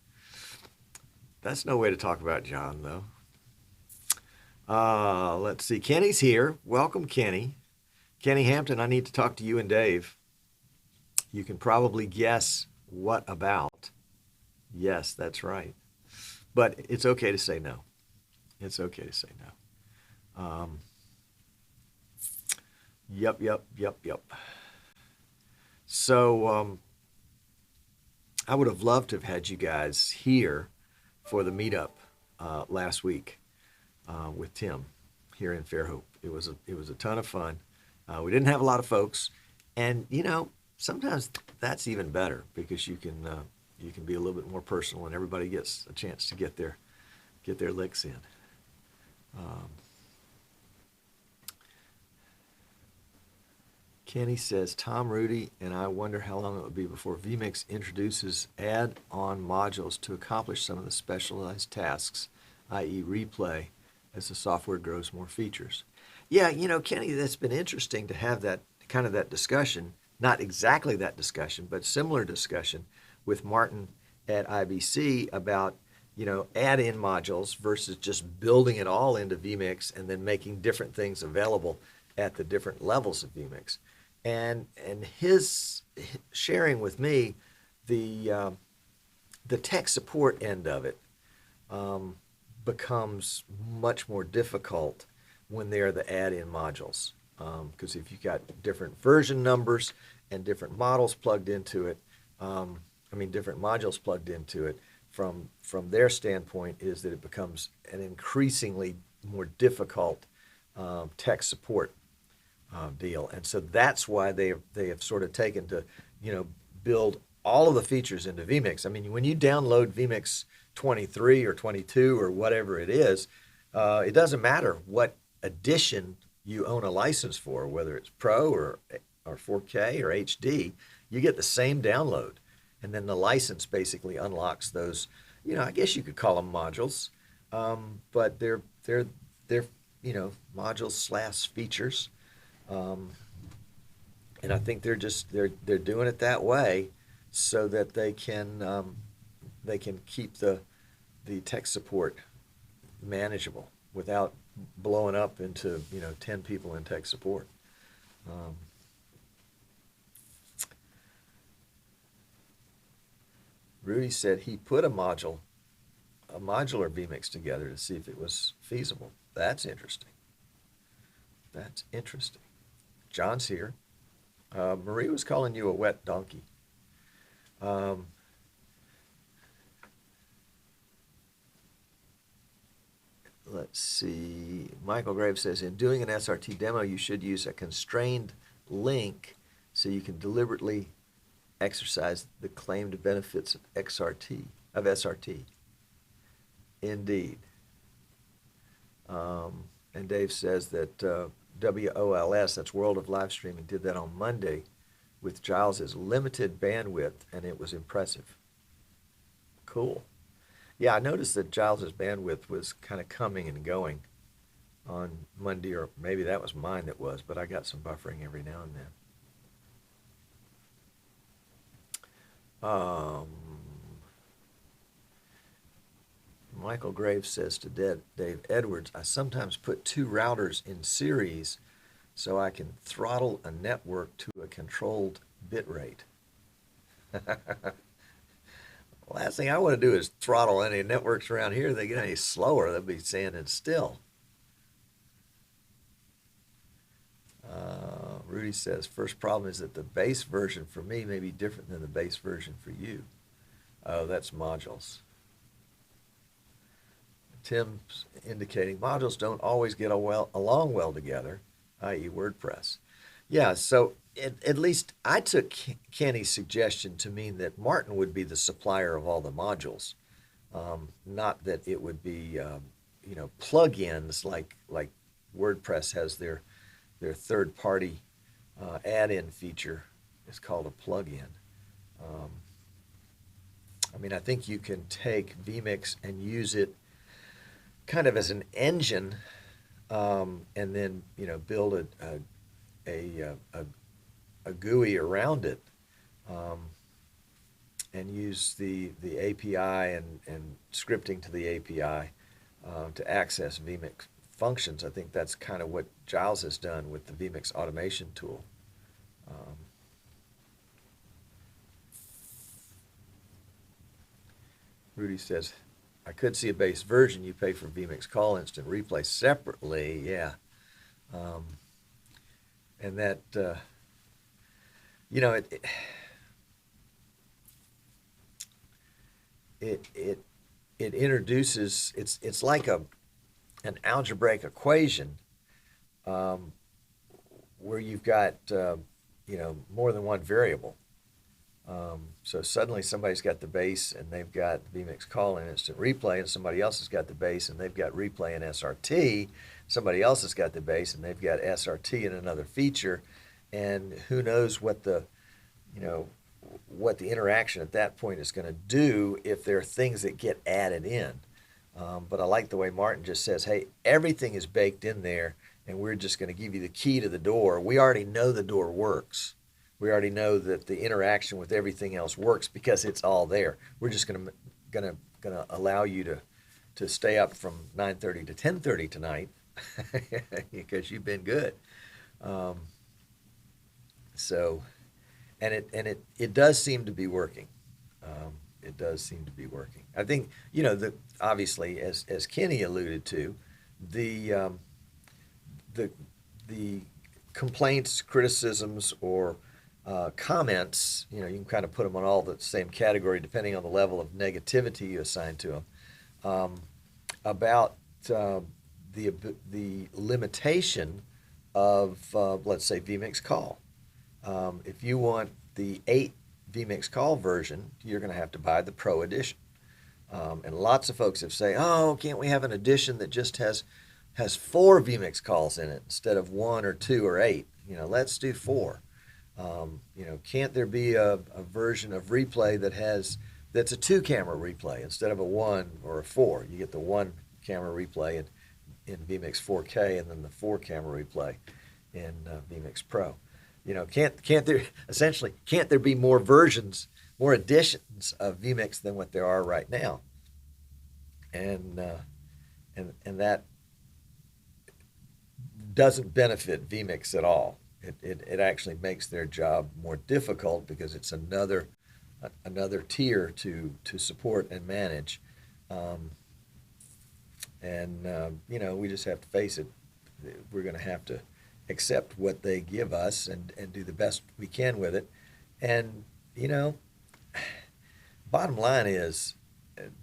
That's no way to talk about John, though. Let's see. Kenny's here. Welcome, Kenny. Kenny Hampton, I need to talk to you and Dave. You can probably guess what about. Yes, that's right. But it's okay to say no. It's okay to say no. Yep. So I would have loved to have had you guys here for the meetup last week with Tim here in Fairhope. It was a ton of fun. We didn't have a lot of folks, and sometimes that's even better because you can be a little bit more personal, and everybody gets a chance to get their licks in. Um, Kenny says, Tom, Rudy, and I wonder how long it would be before vMix introduces add-on modules to accomplish some of the specialized tasks, i.e. replay, as the software grows more features. Yeah, Kenny, that's been interesting to have that kind of that discussion, not exactly that discussion, but similar discussion with Martin at IBC about, add-in modules versus just building it all into vMix and then making different things available at the different levels of vMix. And his sharing with me the tech support end of it becomes much more difficult when they're the add-in modules, because if you've got different version numbers and different models plugged into it, different modules plugged into it, from their standpoint is that it becomes an increasingly more difficult tech support deal. And so that's why they have sort of taken to, build all of the features into vMix. I mean, when you download vMix 23 or 22 or whatever it is, it doesn't matter what edition you own a license for, whether it's Pro or 4K or HD, you get the same download. And then the license basically unlocks those, I guess you could call them modules, but they're modules / features. And I think they're doing it that way so that they can keep the tech support manageable without blowing up into 10 people in tech support. Rudy said he put a modular vMix together to see if it was feasible. That's interesting. That's interesting. John's here. Marie was calling you a wet donkey. Let's see. Michael Graves says, in doing an SRT demo, you should use a constrained link so you can deliberately exercise the claimed benefits of SRT. Indeed. And Dave says that WOLS, that's World of Live Streaming, did that on Monday with Giles's limited bandwidth, and it was impressive. Cool. Yeah, I noticed that Giles's bandwidth was kind of coming and going on Monday, or maybe that was mine that was, but I got some buffering every now and then. Michael Graves says to Dave Edwards, I sometimes put 2 routers in series so I can throttle a network to a controlled bit rate. Last thing I want to do is throttle any networks around here. They get any slower, they'll be standing still. Rudy says, first problem is that the base version for me may be different than the base version for you. Oh, that's modules. Tim's indicating modules don't always get along well together, i.e. WordPress. Yeah, so at least I took Kenny's suggestion to mean that Martin would be the supplier of all the modules, not that it would be, plugins like WordPress has their third-party add-in feature. It's called a plugin. I think you can take vMix and use it kind of as an engine, and then build a GUI around it, and use the API and scripting to the API to access vMix functions. I think that's kind of what Giles has done with the vMix automation tool. Rudy says, I could see a base version. You pay for vMix call instant replay separately. Yeah. And that, it introduces, it's like an algebraic equation, where you've got, more than one variable. So suddenly somebody's got the bass and they've got vMix Call and Instant Replay, and somebody else has got the bass and they've got Replay and SRT. Somebody else has got the bass and they've got SRT and another feature, and who knows what the, you know, what the interaction at that point is going to do if there are things that get added in. But I like the way Martin just says, hey, everything is baked in there, and we're just going to give you the key to the door. We already know the door works. We already know that the interaction with everything else works because it's all there. We're just gonna allow you to stay up from 9:30 to 10:30 tonight because you've been good. So, and it does seem to be working. It does seem to be working. I think, you know, obviously, as Kenny alluded to, the complaints, criticisms, or comments, you know, you can kind of put them on all the same category depending on the level of negativity you assign to them, about the limitation of, let's say, vMix Call. If you want the 8 vMix Call version, you're going to have to buy the Pro Edition. And lots of folks have said, oh, can't we have an edition that just has 4 vMix calls in it instead of 1 or 2 or 8? You know, let's do 4. You know, can't there be a version of Replay that's a 2-camera replay instead of a 1 or a 4? You get the 1-camera replay in vMix 4K and then the 4-camera replay in vMix Pro. You know, can't there be more versions, more editions of vMix than what there are right now? And that doesn't benefit vMix at all. It actually makes their job more difficult because it's another tier to support and manage. You know, we just have to face it. We're going to have to accept what they give us and do the best we can with it. And, you know, bottom line is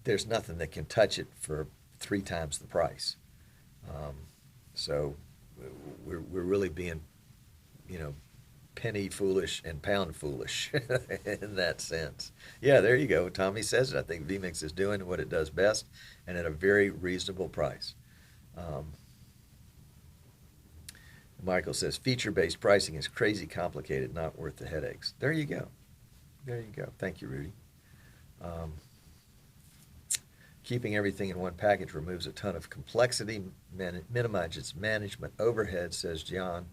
there's nothing that can touch it for 3 times the price. So we're really being, you know, penny foolish and pound foolish in that sense. Yeah, there you go. Tommy says it. I think vMix is doing what it does best and at a very reasonable price. Michael says feature-based pricing is crazy complicated, not worth the headaches. There you go. There you go. Thank you, Rudy. Keeping everything in one package removes a ton of complexity, minimizes management overhead, says John,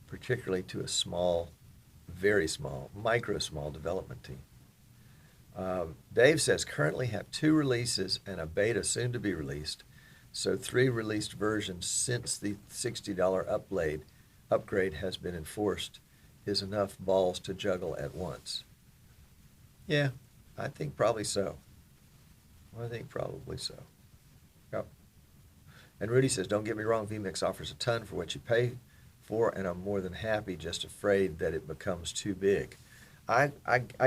particularly to a small, very small, micro-small development team. Dave says currently have 2 releases and a beta soon to be released, so 3 released versions since the $60 upgrade has been enforced is enough balls to juggle at once. Yeah, I think probably so. I think probably so. Yep. And Rudy says, don't get me wrong, vMix offers a ton for what you pay for, and I'm more than happy, just afraid that it becomes too big. I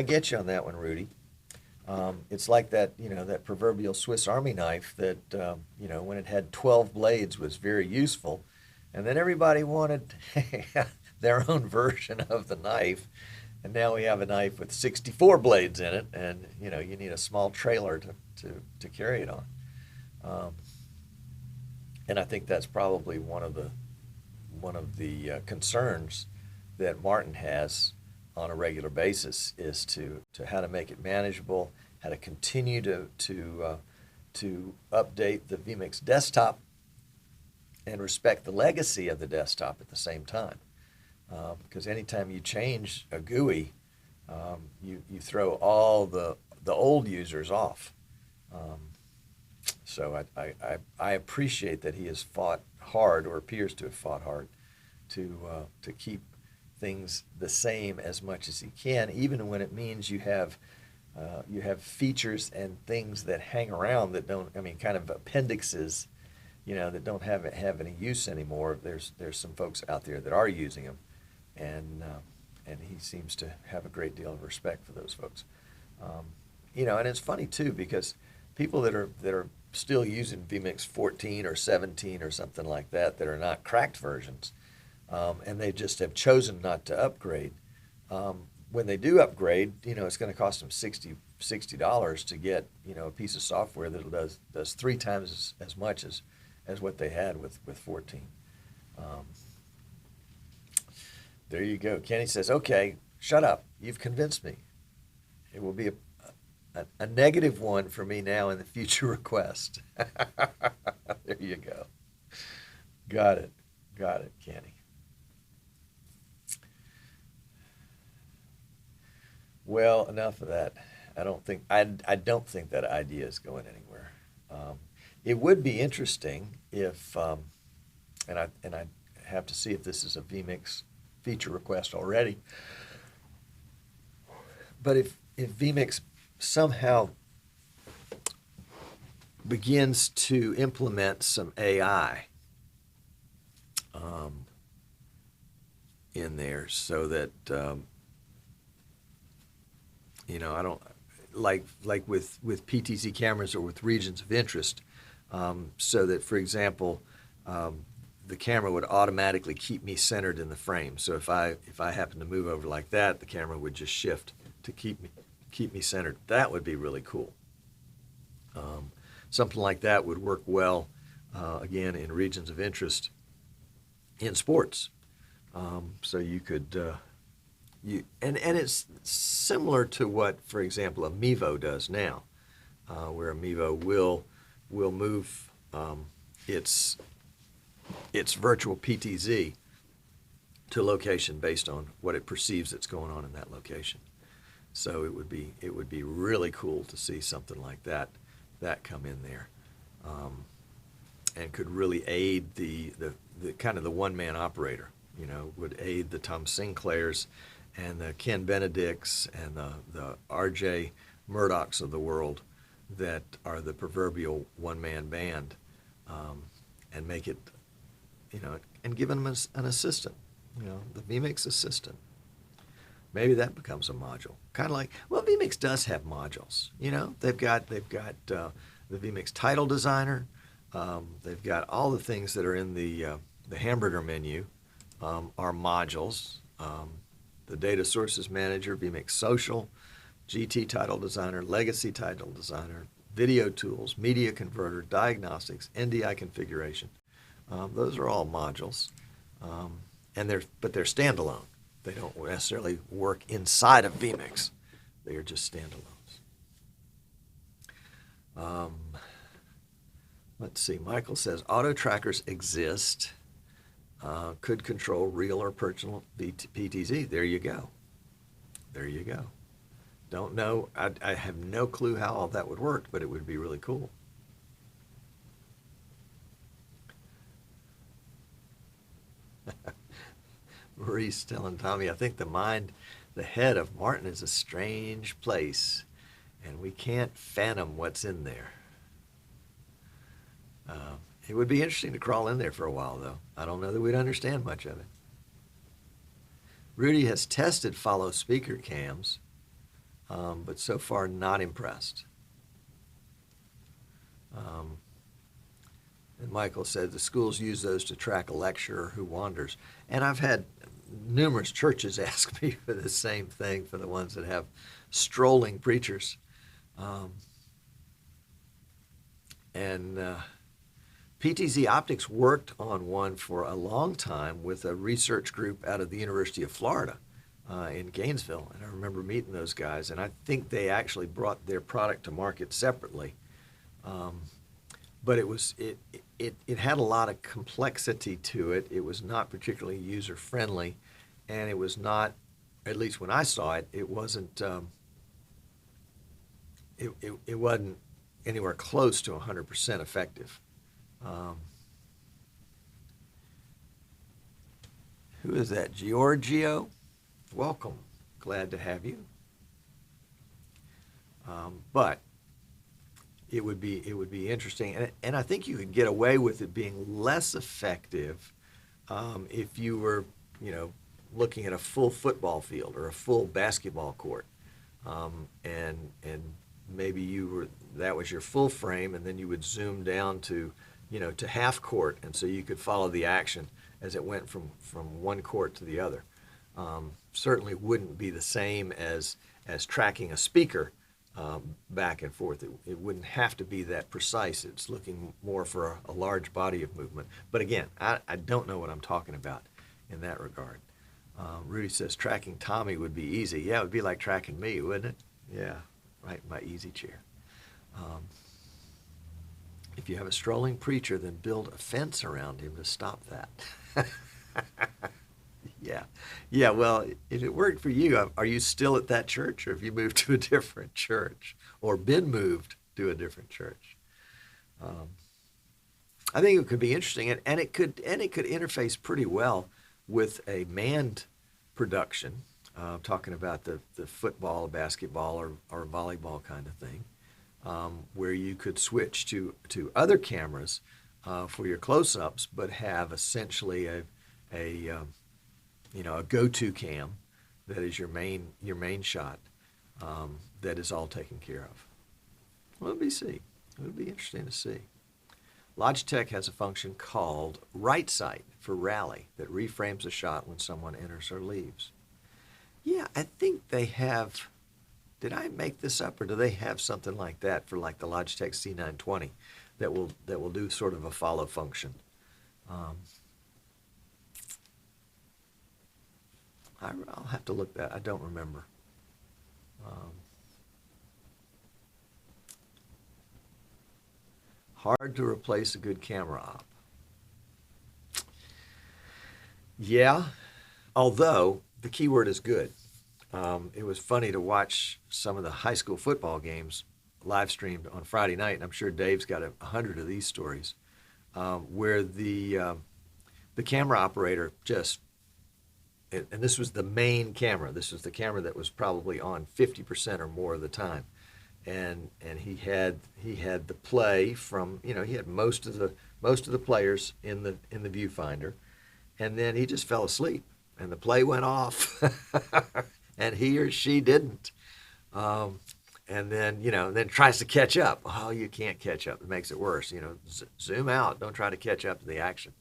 get you on that one, Rudy. It's like that, you know, that proverbial Swiss Army knife that, you know, when it had 12 blades was very useful, and then everybody wanted their own version of the knife, and now we have a knife with 64 blades in it, and, you know, you need a small trailer to carry it on. And I think that's probably one of the concerns that Martin has on a regular basis is to how to make it manageable, how to continue to update the vMix desktop and respect the legacy of the desktop at the same time. Because anytime you change a GUI, you throw all the old users off. So I appreciate that he has fought hard, or appears to have fought hard, to keep things the same as much as he can, even when it means you have features and things that hang around that don't, I mean, kind of appendixes, you know, that don't have any use anymore. There's some folks out there that are using them, and he seems to have a great deal of respect for those folks. You know, and it's funny too, because people that are still using vMix 14 or 17 or something like that are not cracked versions, and they just have chosen not to upgrade. when they do upgrade, it's going to cost them $60 to get a piece of software that does 3 times as much as what they had with 14. There you go. Kenny says, "Okay, shut up. You've convinced me. It will be a negative one for me now in the future request." There you go. Got it, Kenny. Well, enough of that. I don't think that idea is going anywhere. It would be interesting if, and I have to see if this is a vMix feature request already. But if vMix somehow begins to implement some AI in there, so that I don't like with PTZ cameras or with regions of interest, so that, for example, the camera would automatically keep me centered in the frame. So if I happen to move over like that, the camera would just shift to keep me centered. That would be really cool. Something like that would work well, again, in regions of interest in sports. So you could and it's similar to what, for example, a Mevo does now, where a Mevo will move its virtual PTZ to location based on what it perceives that's going on in that location. So it would be really cool to see something like that come in there, and could really aid the kind of the one-man operator. Would aid the Tom Sinclairs and the Ken Benedicts and the R.J. Murdochs of the world that are the proverbial one-man band, and make it, and give them an assistant, the vMix assistant. Maybe that becomes a module. Kind of like, well, vMix does have modules. They've got the vMix title designer. They've got all the things that are in the hamburger menu are modules. The data sources manager, vMix social, GT title designer, legacy title designer, video tools, media converter, diagnostics, NDI configuration. Those are all modules, and they're standalone. They don't necessarily work inside of vMix. They are just standalones. Let's see. Michael says auto trackers exist. Could control real or personal PTZ. There you go. Don't know. I have no clue how all that would work, but it would be really cool. Marie's telling Tommy, I think the head of Martin is a strange place, and we can't fathom what's in there. It would be interesting to crawl in there for a while, though. I don't know that we'd understand much of it. Rudy has tested follow speaker cams, but so far not impressed. And Michael said the schools use those to track a lecturer who wanders. And I've had numerous churches ask me for the same thing, for the ones that have strolling preachers. PTZ Optics worked on one for a long time with a research group out of the University of Florida in Gainesville. And I remember meeting those guys, and I think they actually brought their product to market separately. But it had a lot of complexity to it. It was not particularly user-friendly, and it was not, at least when I saw it, it wasn't it wasn't anywhere close to 100% effective. Who is that? Giorgio? Welcome. Glad to have you. But it would be interesting, and I think you could get away with it being less effective if you were, looking at a full football field or a full basketball court, and maybe that was your full frame, and then you would zoom down to half court, and so you could follow the action as it went from one court to the other. certainly wouldn't be the same as tracking a speaker back and forth. It wouldn't have to be that precise. It's looking more for a large body of movement. But again, I don't know what I'm talking about in that regard. Rudy says tracking Tommy would be easy. Yeah, it would be like tracking me, wouldn't it? Yeah, right in my easy chair. If you have a strolling preacher, then build a fence around him to stop that. Yeah. Yeah, well, if it worked for you, are you still at that church, or have you moved to a different church or been moved to a different church? I think it could be interesting, and it could interface pretty well with a manned production, talking about the football, basketball, or volleyball kind of thing, where you could switch to other cameras for your close-ups, but have essentially a go-to cam that is your main shot, that is all taken care of. Well, it'll be interesting to see. Logitech has a function called right sight for rally that reframes a shot when someone enters or leaves. Yeah, I think they have. Did I make this up, or do they have something like that for like the Logitech C920 that will do sort of a follow function? I'll have to look that. I don't remember. Hard to replace a good camera op. Yeah, although the key word is good. It was funny to watch some of the high school football games live streamed on Friday night, and I'm sure Dave's got 100 of these stories, where the camera operator just, and this was the main camera. This was the camera that was probably on 50% or more of the time, and he had the play from, he had most of the players in the viewfinder, and then he just fell asleep, and the play went off, and he or she didn't, and then tries to catch up. Oh, you can't catch up. It makes it worse. Zoom out. Don't try to catch up to the action.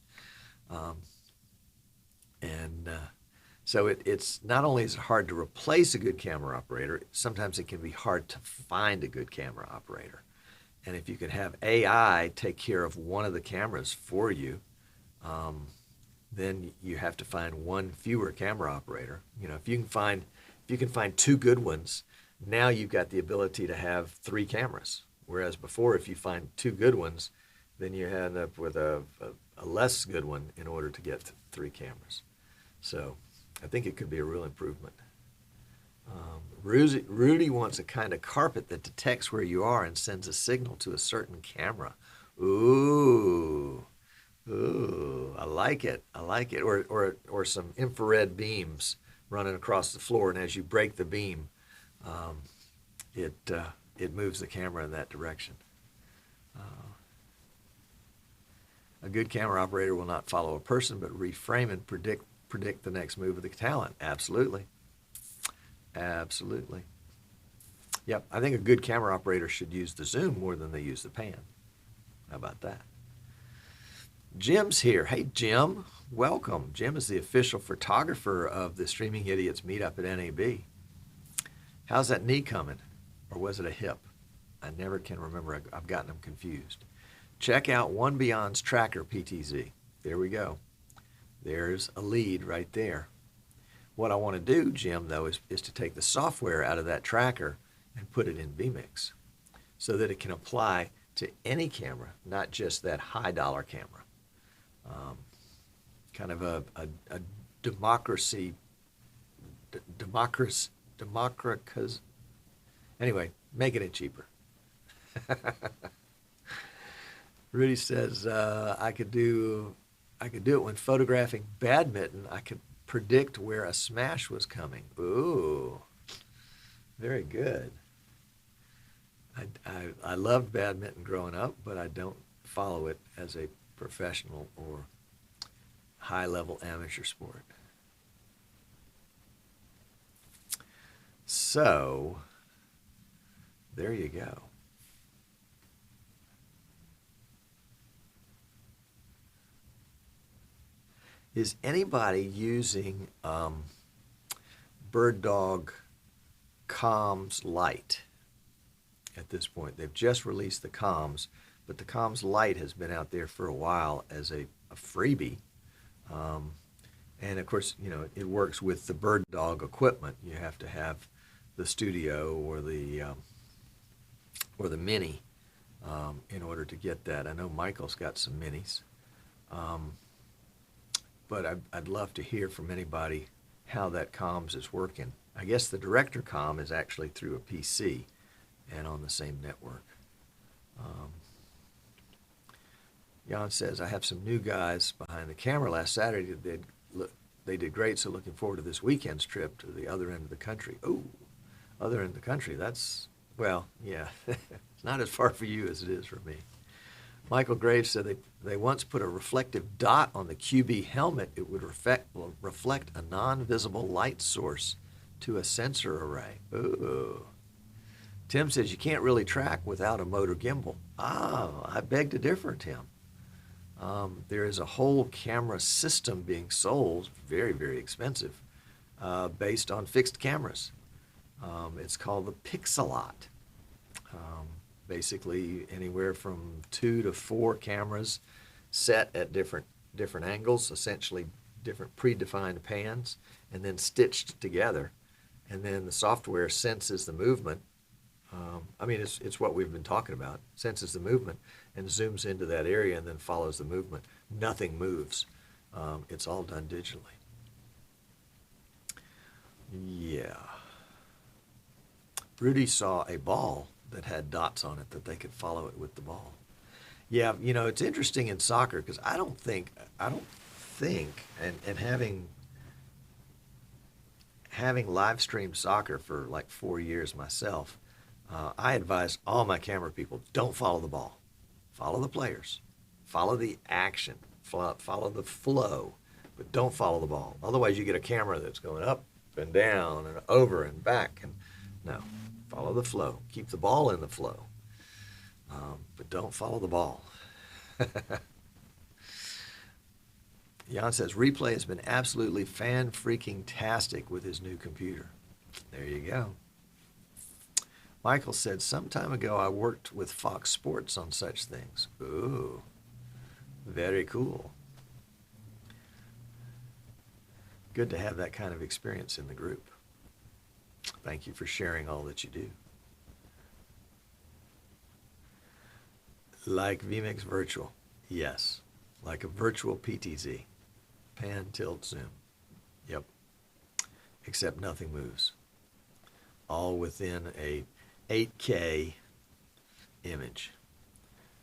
So it's not only is it hard to replace a good camera operator, sometimes it can be hard to find a good camera operator. And if you can have AI take care of one of the cameras for you, then you have to find one fewer camera operator. If you can find two good ones, now you've got the ability to have three cameras. Whereas before, if you find two good ones, then you end up with a less good one in order to get three cameras. So I think it could be a real improvement. Rudy wants a kind of carpet that detects where you are and sends a signal to a certain camera. Ooh, I like it. Or some infrared beams running across the floor, and as you break the beam, it moves the camera in that direction. A good camera operator will not follow a person, but reframe and predict the next move of the talent. Absolutely. Yep, I think a good camera operator should use the zoom more than they use the pan. How about that? Jim's here. Hey, Jim, welcome. Jim is the official photographer of the Streaming Idiots meetup at NAB. How's that knee coming? Or was it a hip? I never can remember. I've gotten them confused. Check out One Beyond's Tracker PTZ. There we go. There's a lead right there. What I want to do, Jim, though, is to take the software out of that tracker and put it in vMix so that it can apply to any camera, not just that high-dollar camera. Kind of a democracy. Anyway, making it cheaper. Rudy says I could do it when photographing badminton. I could predict where a smash was coming. Ooh, very good. I loved badminton growing up, but I don't follow it as a professional or high-level amateur sport. So, there you go. Is anybody using Bird Dog Comms Lite at this point. They've just released the Comms, but the Comms Lite has been out there for a while as a freebie. And of course, you know, it works with the Bird Dog equipment. You have to have the Studio or the Mini in order to get that. I know Michael's got some Minis, but I'd love to hear from anybody how that comms is working. I guess the director comm is actually through a PC and on the same network. Jan says, I have some new guys behind the camera last Saturday. They did great, so looking forward to this weekend's trip to the other end of the country. Oh, other end of the country, that's, well, yeah, it's not as far for you as it is for me. Michael Graves said they once put a reflective dot on the QB helmet. It would reflect a non-visible light source to a sensor array. Ooh. Tim says you can't really track without a motor gimbal. Ah, I beg to differ, Tim. There is a whole camera system being sold, very, very expensive, based on fixed cameras. It's called the Pixelot. Basically, anywhere from 2 to 4 cameras set at different angles, essentially different predefined pans, and then stitched together. And then the software senses the movement. I mean, it's what we've been talking about. Senses the movement and zooms into that area and then follows the movement. Nothing moves. It's all done digitally. Yeah. Rudy saw a ball that had dots on it that they could follow it with the ball. Yeah, you know, it's interesting in soccer because I don't think, and having live streamed soccer for like 4 years myself, I advise all my camera people, don't follow the ball. Follow the players. Follow the action. Follow the flow. But don't follow the ball. Otherwise you get a camera that's going up and down and over and back. And no, follow the flow. Keep the ball in the flow. But don't follow the ball. Jan says, Replay has been absolutely fan-freaking-tastic with his new computer. There you go. Michael said, some time ago I worked with Fox Sports on such things. Ooh, very cool. Good to have that kind of experience in the group. Thank you for sharing all that you do. Like vMix Virtual. Yes, like a virtual PTZ. Pan, tilt, zoom. Yep. Except nothing moves. All within a 8K image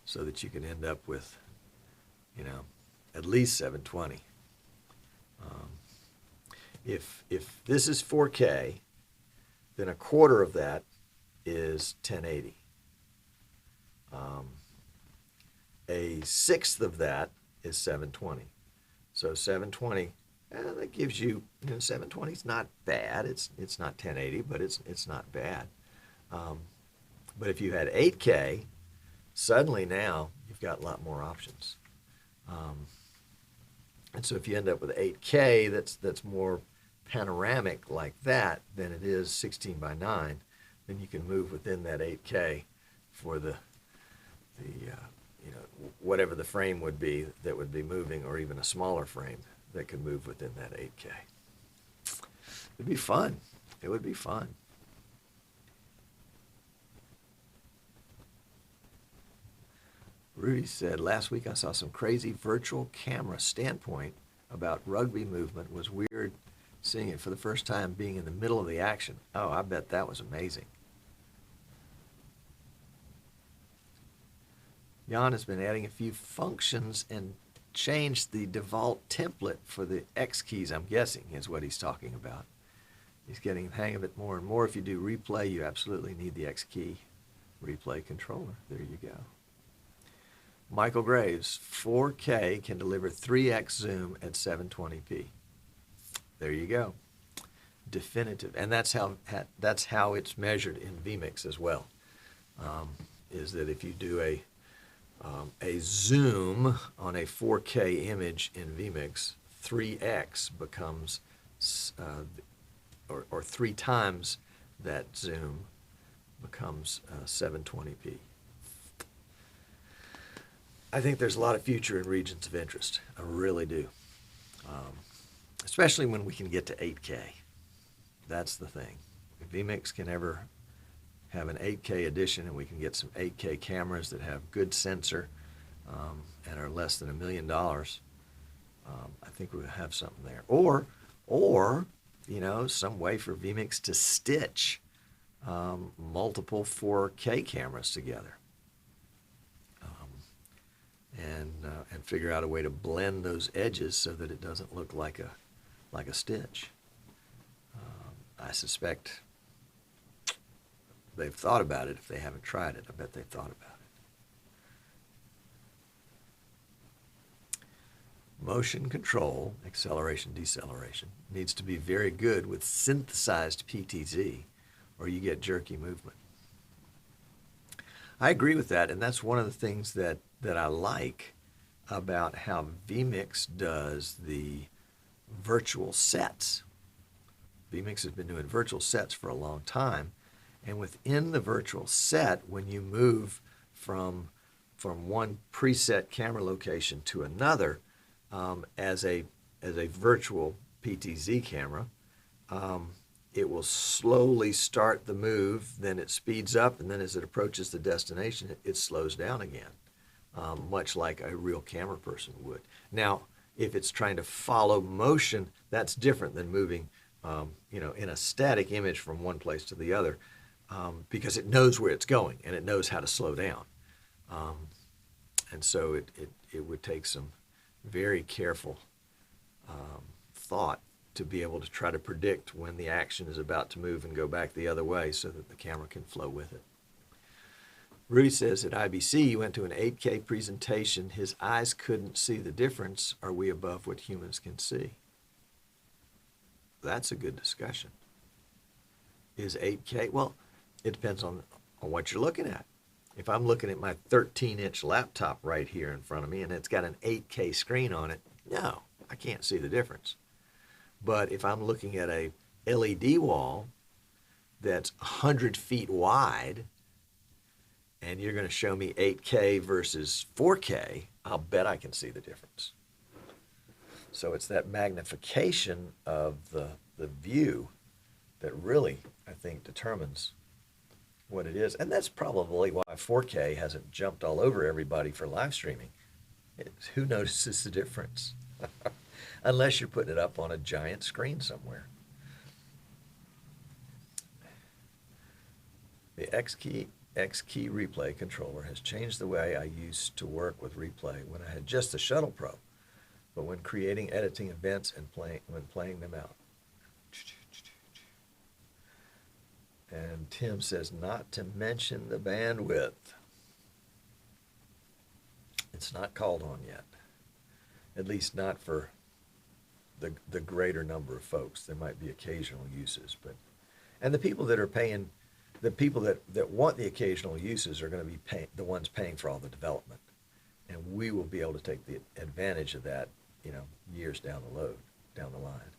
so that you can end up with, you know, at least 720. If this is 4K, then a quarter of that is 1080. A sixth of that is 720. So 720, that gives you, 720 is not bad. It's not 1080, but it's not bad. But if you had 8K, suddenly now you've got a lot more options. And so if you end up with 8K that's more panoramic like that than it is 16 by 9, then you can move within that 8K for the whatever the frame would be that would be moving, or even a smaller frame that could move within that 8K. It'd be fun. It would be fun. Rudy said, last week I saw some crazy virtual camera standpoint about rugby movement. Was weird seeing it for the first time being in the middle of the action. Oh, I bet that was amazing. Jan has been adding a few functions and changed the default template for the X keys, I'm guessing, is what he's talking about. He's getting the hang of it more and more. If you do replay, you absolutely need the X key replay controller. There you go. Michael Graves, 4K can deliver 3x zoom at 720p. There you go. Definitive. And that's how it's measured in vMix as well. Is that if you do a zoom on a 4K image in vMix, 3x becomes or 3 times that zoom becomes 720p. I think there's a lot of future in regions of interest. I really do. Especially when we can get to 8K. That's the thing. If vMix can ever have an 8K edition and we can get some 8K cameras that have good sensor and are less than $1 million, I think we'll have something there. Or you know, some way for vMix to stitch multiple 4K cameras together, and figure out a way to blend those edges so that it doesn't look like a stitch. I suspect they've thought about it. If they haven't tried it, I bet they've thought about it. Motion control, acceleration, deceleration, needs to be very good with synthesized PTZ, or you get jerky movement. I agree with that, and that's one of the things that I like about how vMix does the virtual sets. vMix has been doing virtual sets for a long time, and within the virtual set, when you move from one preset camera location to another as a virtual PTZ camera, it will slowly start the move, then it speeds up, and then as it approaches the destination, it slows down again, much like a real camera person would. Now, if it's trying to follow motion, that's different than moving, you know, in a static image from one place to the other, because it knows where it's going and it knows how to slow down. And so it would take some very careful thought to be able to try to predict when the action is about to move and go back the other way so that the camera can flow with it. Rudy says at IBC he went to an 8K presentation. His eyes couldn't see the difference. Are we above what humans can see? That's a good discussion. Is 8K? Well, it depends on what you're looking at. If I'm looking at my 13-inch laptop right here in front of me and it's got an 8K screen on it, no, I can't see the difference. But if I'm looking at a LED wall that's 100 feet wide and you're going to show me 8K versus 4K, I'll bet I can see the difference. So it's that magnification of the view that really, I think, determines what it is. And that's probably why 4K hasn't jumped all over everybody for live streaming. Who notices the difference? Unless you're putting it up on a giant screen somewhere. The X key replay controller has changed the way I used to work with replay when I had just the Shuttle Pro, but when creating, editing events, and when playing them out. And Tim says, not to mention the bandwidth. It's not called on yet, at least not for the greater number of folks. There might be occasional uses, and the people that are paying, the people that want the occasional uses are going to be the ones paying for all the development, and we will be able to take the advantage of that, you know, years down the line.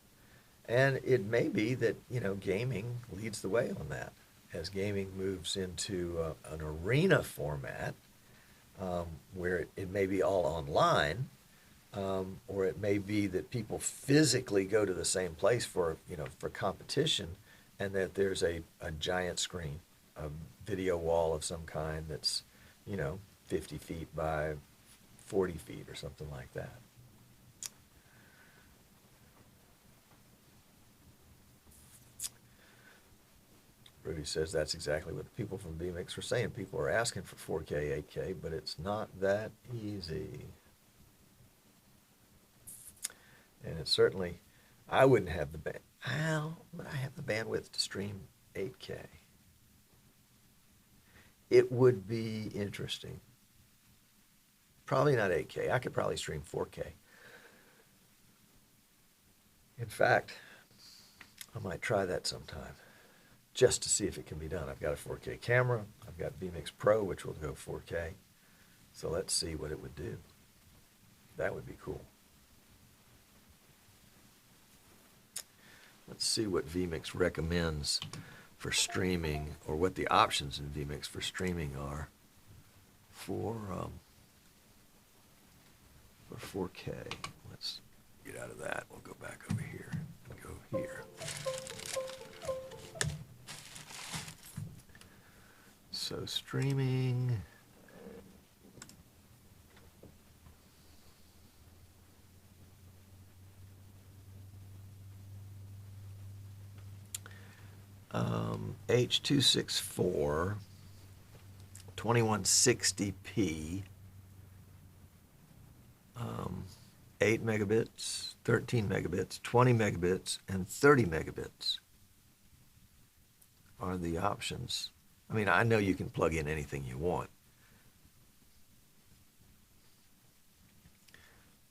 And it may be that, you know, gaming leads the way on that as gaming moves into an arena format where it may be all online. Or it may be that people physically go to the same place for competition, and that there's a giant screen, a video wall of some kind that's, 50 feet by 40 feet or something like that. Rudy says that's exactly what the people from vMix were saying. People are asking for 4K, 8K, but it's not that easy. And it's certainly, I wouldn't have the but I have the bandwidth to stream 8K. It would be interesting. Probably not 8K. I could probably stream 4K. In fact, I might try that sometime just to see if it can be done. I've got a 4K camera. I've got vMix Pro, which will go 4K. So let's see what it would do. That would be cool. Let's see what vMix recommends for streaming, or what the options in vMix for streaming are for 4K. Let's get out of that. We'll go back over here and go here. So streaming. H.264 2160p, 8 megabits, 13 megabits, 20 megabits, and 30 megabits are the options. I mean, I know you can plug in anything you want.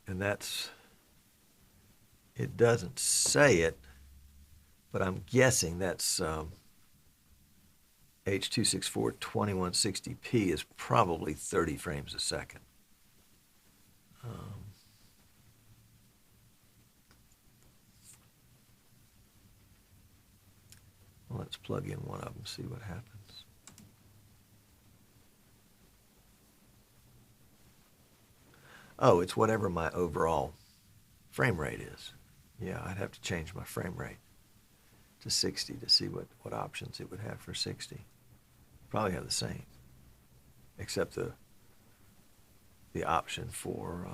And that's, it doesn't say it, but I'm guessing that's H.264 2160p is probably 30 frames a second. Let's plug in one of them, see what happens. Oh, it's whatever my overall frame rate is. Yeah, I'd have to change my frame rate to 60 to see what options it would have for 60. Probably have the same, except the option for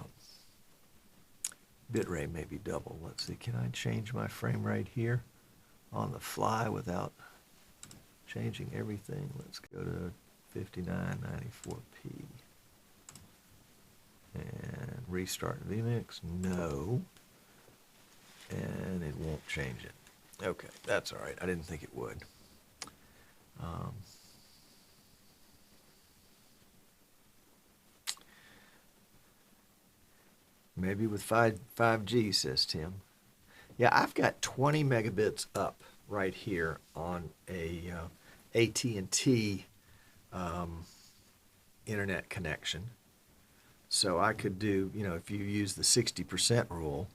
bitrate may be double. Let's see, can I change my frame rate here on the fly without changing everything? Let's go to 5994p and restart vMix. No, and it won't change it. Okay, that's all right. I didn't think it would. Maybe with 5G, says Tim. Yeah, I've got 20 megabits up right here on a AT&T internet connection. So I could do, you know, if you use the 60% rule,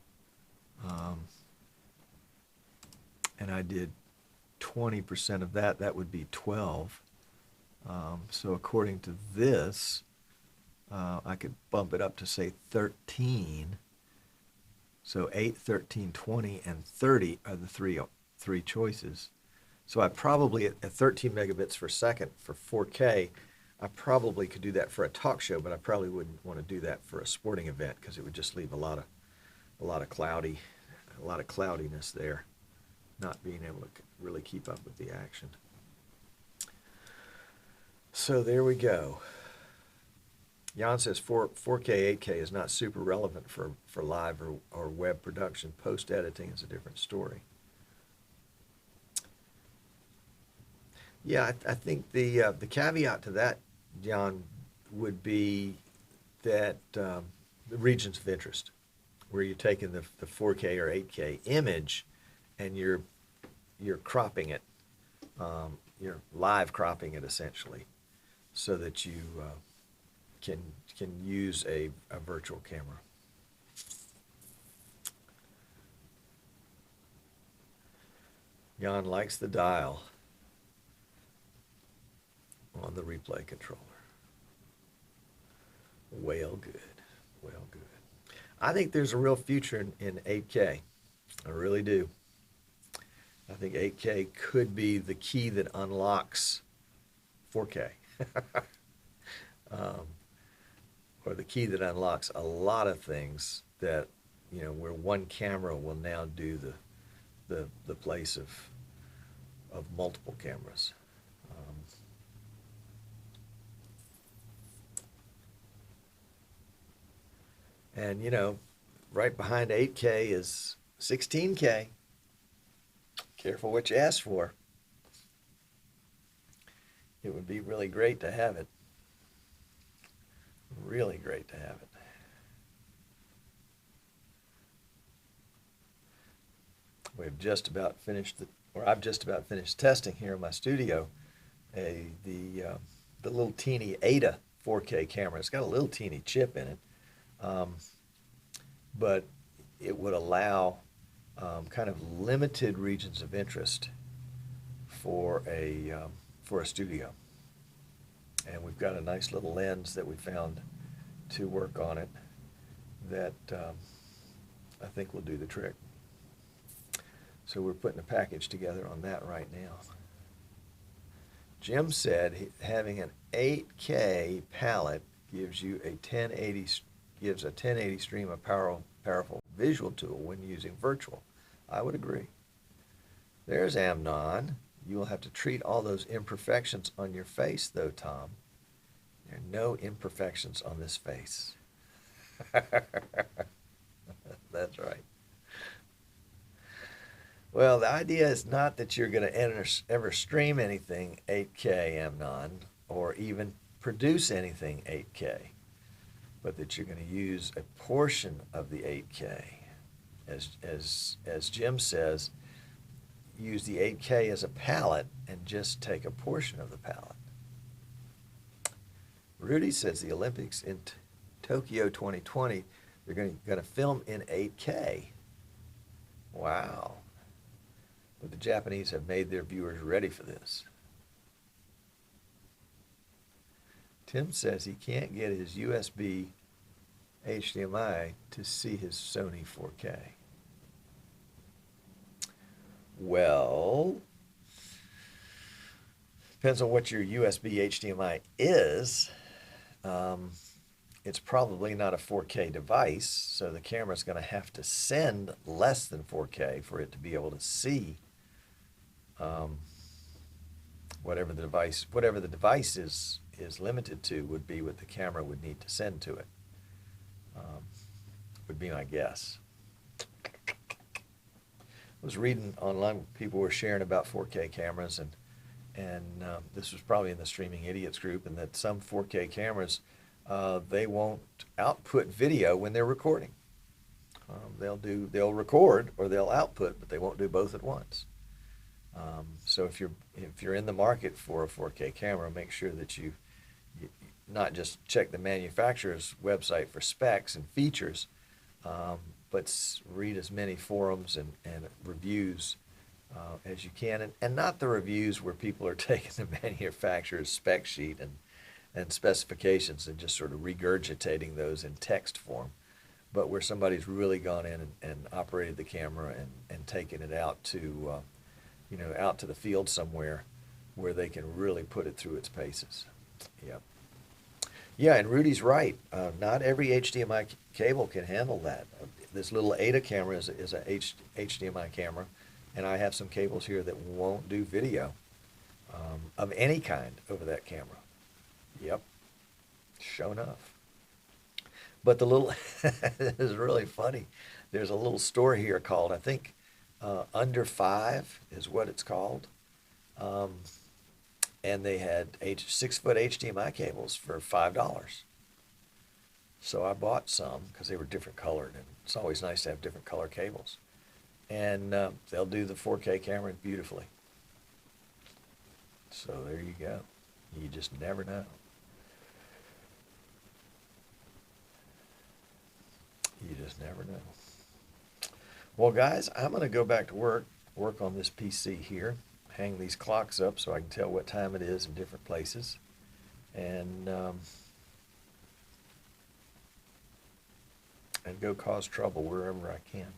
and I did 20% of that, that would be 12. So according to this, I could bump it up to, say, 13. So 8, 13, 20, and 30 are the three choices. So I probably, at 13 megabits per second for 4K, I probably could do that for a talk show, but I probably wouldn't want to do that for a sporting event because it would just leave a lot of cloudiness there, not being able to really keep up with the action. So there we go. Jan says 4K, 8K is not super relevant for live or web production. Post-editing is a different story. Yeah, I think the caveat to that, Jan, would be that the regions of interest, where you're taking the 4K or 8K image and you're cropping it, you're live cropping it essentially, so that you can use a virtual camera. Jan likes the dial on the replay controller. Well, good. Well, good. I think there's a real future in 8K. I really do. I think 8K could be the key that unlocks 4K. Or the key that unlocks a lot of things that, you know, where one camera will now do the place of multiple cameras. And, you know, right behind 8K is 16K. Careful what you ask for. It would be really great to have it. Really great to have it. We've just about finished I've just about finished testing here in my studio the little teeny Ada 4K camera. It's got a little teeny chip in it, but it would allow kind of limited regions of interest for a studio. And we've got a nice little lens that we found to work on it that I think will do the trick. So we're putting a package together on that right now. Jim said having an 8K palette gives you a 1080 stream of powerful visual tool when using virtual. I would agree. There's Amnon. You will have to treat all those imperfections on your face, though, Tom. There are no imperfections on this face. That's right. Well, the idea is not that you're going to ever stream anything 8K, Amnon, or even produce anything 8K, but that you're going to use a portion of the 8K. As Jim says, use the 8K as a palette and just take a portion of the palette. Rudy says the Olympics in Tokyo 2020, they're going to film in 8K. Wow. But the Japanese have made their viewers ready for this. Tim says he can't get his USB HDMI to see his Sony 4K. Well, depends on what your USB HDMI is. It's probably not a 4K device, so the camera's going to have to send less than 4K for it to be able to see whatever the device is limited to would be what the camera would need to send to it. Would be my guess. I was reading online, people were sharing about 4K cameras, and this was probably in the Streaming Idiots group, and that some 4K cameras, they won't output video when they're recording. They'll record or they'll output, but they won't do both at once. So if you're in the market for a 4K camera, make sure that you not just check the manufacturer's website for specs and features, but read as many forums and reviews as you can, and not the reviews where people are taking the manufacturer's spec sheet and specifications and just sort of regurgitating those in text form, but where somebody's really gone in and operated the camera and taken it out to out to the field somewhere where they can really put it through its paces. Yep. Yeah, and Rudy's right. Not every HDMI cable can handle that. This little Ada camera is a HDMI camera, and I have some cables here that won't do video of any kind over that camera. Yep, sure enough. But the little, this is really funny. There's a little store here called, I think, Under 5 is what it's called. And they had 6-foot HDMI cables for $5. So I bought some because they were different colored, and it's always nice to have different color cables. And they'll do the 4K camera beautifully. So there you go. You just never know. You just never know. Well, guys, I'm going to go back to work on this PC here, hang these clocks up so I can tell what time it is in different places, and go cause trouble wherever I can.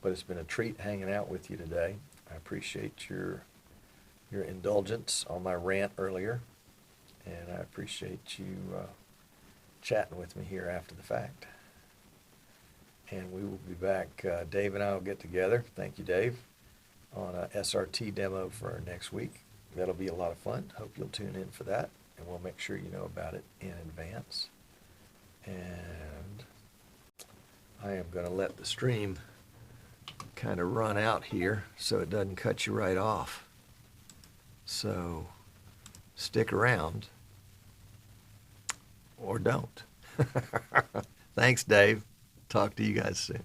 But it's been a treat hanging out with you today. I appreciate your indulgence on my rant earlier, and I appreciate you chatting with me here after the fact. And we will be back. Dave and I will get together. Thank you, Dave, on a SRT demo for next week. That'll be a lot of fun. Hope you'll tune in for that, and we'll make sure you know about it in advance. And I am going to let the stream kind of run out here so it doesn't cut you right off. So stick around or don't. Thanks, Dave. Talk to you guys soon.